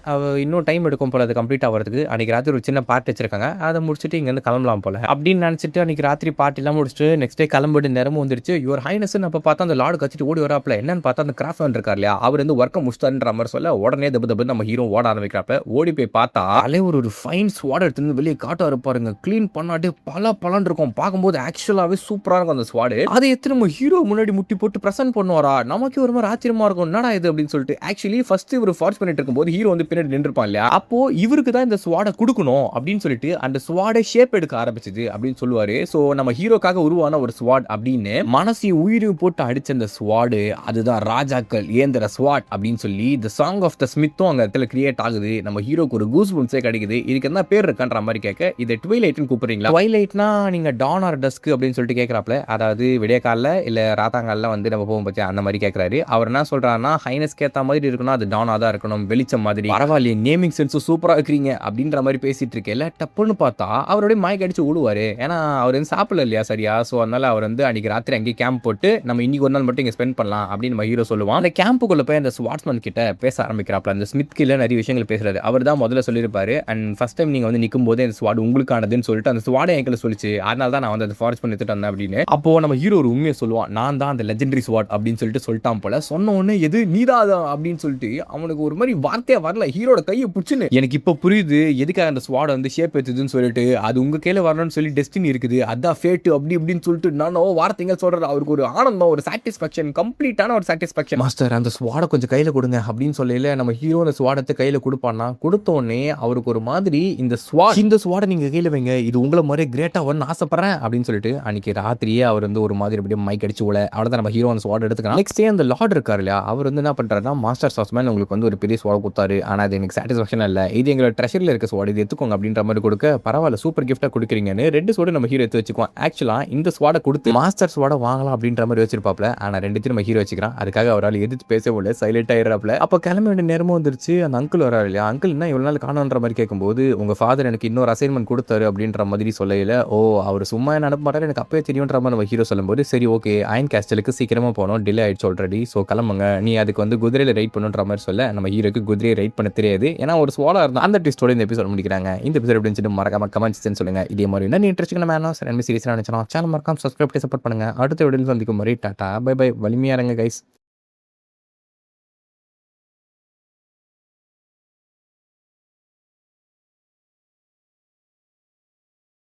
இன்னும் டைம் எடுக்கும் போல அது கம்ப்ளீட் ஆகிறதுக்கு. அன்னைக்கு ராத்திரி ஒரு சின்ன பார்ட்டி வச்சிருக்காங்க. அதை முடிச்சுட்டு இங்கேருந்து கிளம்பலாம் போல அப்படின்னு நினைச்சிட்டு அன்னைக்கு ராத்திரி பார்ட்டிலாம் முடிச்சுட்டு நெக்ஸ்ட் டே கிளம்பிட்டு நேரமும் வந்துருச்சு. யுவர் ஹைனஸ் அப்போ பார்த்தா அந்த லார்டு கச்சிட்டு ஓடி வராப்ல. என்னன்னு பார்த்தா அந்த கிராஃப்ட்மேன் இருக்கார் இல்லையா, அவர் வந்து ஒர்க்கை முடிச்சாருன்ற மாதிரி சொல்ல உடனே தப்பு நம்ம ஹீரோ ஓட ஆரம்பிக்கிறாப்ல. ஓடி போய் பார்த்தா தலைவர் ஒரு ஃபைன் ஸ்வாட் எடுத்து வெளியே காட்ட இருப்பாருங்க. கிளீன் பண்ணாட்டு பலன்னு இருக்கும். பார்க்கும்போது ஆக்சுவலாவே சூப்பரா இருக்கும் அந்த ஸ்வாட். அதை எடுத்து நம்ம ஹீரோ முன்னாடி முட்டி போட்டு பிரசன்ட் பண்ணுவாரா, நமக்கு ஒரு மாதிரி ஆச்சரியமா இருக்கும். என்னடா இது அப்படின்னு சொல்லிட்டு. ஆக்சுவலி ஃபர்ஸ்ட் இவர் ஃபார்ஜ் பண்ணிட்டு இருக்கும்போது ஹீரோ வந்து பின்னாடி நின்றுப்பான் இல்லையா, அப்போ இவருக்கு தான் இந்த ஸ்வாடை கொடுக்கணும் அப்படின்னு சொல்லிட்டு அந்த ஸ்வாடை ஷேப் எடுக்க ஆரம்பிச்சது அப்படின்னு சொல்லுவாரு. ஸோ நம்ம ஹீரோக்காக உருவான ஒரு ஸ்வாட் அப்படின்னு மனசையும் உயிரையும் போட்டு அடிச்ச அந்த ஸ்வாடு அதுதான் ராஜாக்கள் ஏந்திர ஸ்வாட் அப்படின்னு சொல்லி தி சாங் ஆஃப் த ஸ்மித்தும் அங்க இடத்துல கிரியேட் ஆகுது. நம்ம ஹீரோக்கு ஒரு கூஸ் பம்ப்ஸே கிடைக்குது. இதுக்கு என்ன பேர் இருக்கான்ற மாதிரி கேட்க இதை ட்வைலைட்னு கூப்பிடுறீங்களா, ட்வைலைட்னா நீங்க டான் ஆர் டஸ்க் அப்படின்னு சொல்லிட்டு கேட்கறாப்ல. அதாவது விடிய காலில் இல்ல ராத்தாங்காலில் வந்து நம்ம போகும் பற்றி அந்த மாதிரி கேட்கறாரு. அவர் என்ன சொல்றாருன்னா, ஹைனஸ்க்கு ஏற்ற மாதிரி இருக்கணும், அது டானா தான் இருக்கணும், வெளிச்சம் மாதிரி. பரவாயில்லையே, நேமிங் சென்ஸும் சூப்பரா இருக்கிறீங்க அப்படின்ற மாதிரி பேசிட்டு இருக்கேன். டப்புன்னு பார்த்தா அவருடைய மயக்க அடிச்சு ஓடுவாரு. ஏன்னா அவர் வந்து சாப்பிடல இல்லையா சரியா. ஸோ அதனால அவர் வந்து அன்னைக்கு ராத்திரி அங்கேயே கேம்ப் போட்டு நம்ம இன்னைக்கு ஒரு நாள் மட்டும் இங்கே ஸ்பெண்ட் பண்ணலாம் அப்படின்னு நம்ம ஹீரோ சொல்லுவான். அந்த கேம்புக்குள்ள போய் அந்த ஸ்வாட்ஸ்மேன் கிட்ட பேச ஆரம்பிக்கிறாப்ல. அந்த ஸ்மித் கீழே நிறைய விஷயங்கள் பேசுறாரு. அவர் தான் முதல்ல சொல்லியிருப்பாரு. அண்ட் ஃபர்ஸ்ட் டைம் நீங்க வந்து நிற்கும் போதே அந்த ஸ்வாட் உங்களுக்கானதுன்னு சொல்லிட்டு அந்த ஸ்வாடை எங்களை சொல்லிச்சு. அதனால தான் நான் வந்து அந்த ஃபாரஸ்ட் பண்ணி எடுத்துட்டு வந்தேன் அப்படின்னு. அப்போ நம்ம ஹீரோ ஒரு உண்மையை சொல்லுவான். நான் தான் அந்த லெஜெண்டரி ஸ்வாட் அப்படின்னு சொல்லிட்டான் போல. சொன்ன உடனே எது நீதான் அப்படின்னு சொல்லிட்டு அவனுக்கு ஒரு மாதிரி வார்த்தையா வரல. ஹீரோட கையை பிடிச்சுன்னு எனக்கு இப்போ புரியுது எதுக்காக அந்த ஸ்வாட் வந்து ஷேப் எடுத்துதுன்னு சொல்லிட்டு அது உங்க கையில வரணும்னு சொல்லி டெஸ்டினி இருக்குது, அதான் ஃபேட் அப்படி இப்படின்னு சொல்லிட்டு நானோ வார்த்தைங்க சொல்றாரு. அவருக்கு ஒரு ஆனந்தம், ஒரு சாட்டிஸ்ஃபேக்ஷன், கம்ப்ளீட்டான ஒரு சாட்டிஸ்ஃபேக்ஷன். மாஸ்டர் அந்த ஸ்வாட கொஞ்சம் கையில கொடுங்க அப்படின்னு சொல்லல நம்ம ஹீரோ அந்த ஸ்வாடத்தை கையில கொடுப்பானா, கொடுத்த உடனே அவருக்கு ஒரு மாதிரி இந்த ஸ்வாட நீங்க கையில வைங்க, இது உங்களை மாதிரி கிரேட்டா வரணும்னு ஆசைப்படுறேன் அப்படின்னு சொல்லிட்டு அன்னைக்கு ராத்திரியே அவர் வந்து ஒரு மாதிரி அப்படியே மைக் அடிச்சு உள்ள அவ்வளவுதான் நம்ம ஹீரோ அந்த ஸ்வாட் எடுத்துக்கலாம். நெக்ஸ்ட் டே அந்த லார்ட் இருக்காரு இல்லையா, அவர் வந்து என்ன பண்றாருன்னா, மாஸ்டர் சாஸ்மேன் உங்களுக்கு வந்து ஒரு பெரிய ஸ்வாட் கொடுத்தாரு, ஆனா அது எனக்கு சாட்டிஸ்ஃபேக்ஷன் இல்ல, இது எங்களோட ட்ரெஷர்ல இருக்க ஸ்வாட், இது எடுத்துக்கோங்க அப்படின்ற மாதிரி கொடுக்க, பரவாயில்ல சூப்பர் கிஃப்டா கொடுக்குறீங்கன்னு 2 ஸ்வாட் நம்ம ஹீரோ எடுத்து வச்சுக்குவோம். ஆக்சுவலா இந்த ஸ்வாட கொடுத்து மாஸ்டர் ஸ்வாட வாங்கலாம் அப்படின்ற மாதிரி வச்சிருப்பாப்ல, ஆனா 2 நம்ம ஹீரோ வச்சுக்கிறான். அதுக்காக அவரால் எதிர்த்து பேசவே இல்லை, சைலண்ட் ஆயிடுறாப்ல. அப்ப கிளம்ப வேண்டிய நேரமும் வந்துருச்சு. அந்த அங்கிள் வராரு இல்லையா, அங்கிள் என்ன இவ்வளவு நாள் காணோன்ற மாதிரி கேட்கும்போது, உங்க ஃபாதர் எனக்கு இன்னொரு அசைன்மெண்ட் கொடுத்தாரு அப்படின்ற மாதிரி சொல்லல. ஓ அவர் சும்மா என்ன அனுப்ப மாட்டாரு, எனக்கு அப்பவே தெரியும்ன்ற மாதிரி நம்ம ஹீரோ சொல்லும்போது, சரி ஓகே அயன் கேஸ்டலுக்கு சீக்கிரமா போனோம், டிலே ஆயிடுச்சு ஆல்ரெடி, ஸோ கிளம்புங்க, நீ அதுக்கு வந்து குதிரையில ரைட் பண்ணுன்ற மாதிரி சொல்ல, நம்ம ஹீரோக்கு குதிரையை ரைட் பண்ண தெரியாது, ஏன்னா ஒரு ஸ்வாலா இருந்தா. அந்த ட்விஸ்டோட இந்த எபிசோட் முடிக்கிறாங்க. இந்த எபிசோட் எப்படின்னு சொல்லிட்டு மறக்காம கமெண்ட்ஸ் சொல்லுங்க. இதே மாதிரி என்ன இன்ட்ரெஸ்டிங்கான மேனோஸ் சீரிஸ் நினைச்சோம் சேனல் மறக்காம சப்ஸ்கிரைப் பண்ணி சப்போர்ட் பண்ணுங்க. அடுத்த வீடியோவில் சந்திக்கும் மாதிரி டாடா பை பை. வலிமையா இருங்க கைஸ்.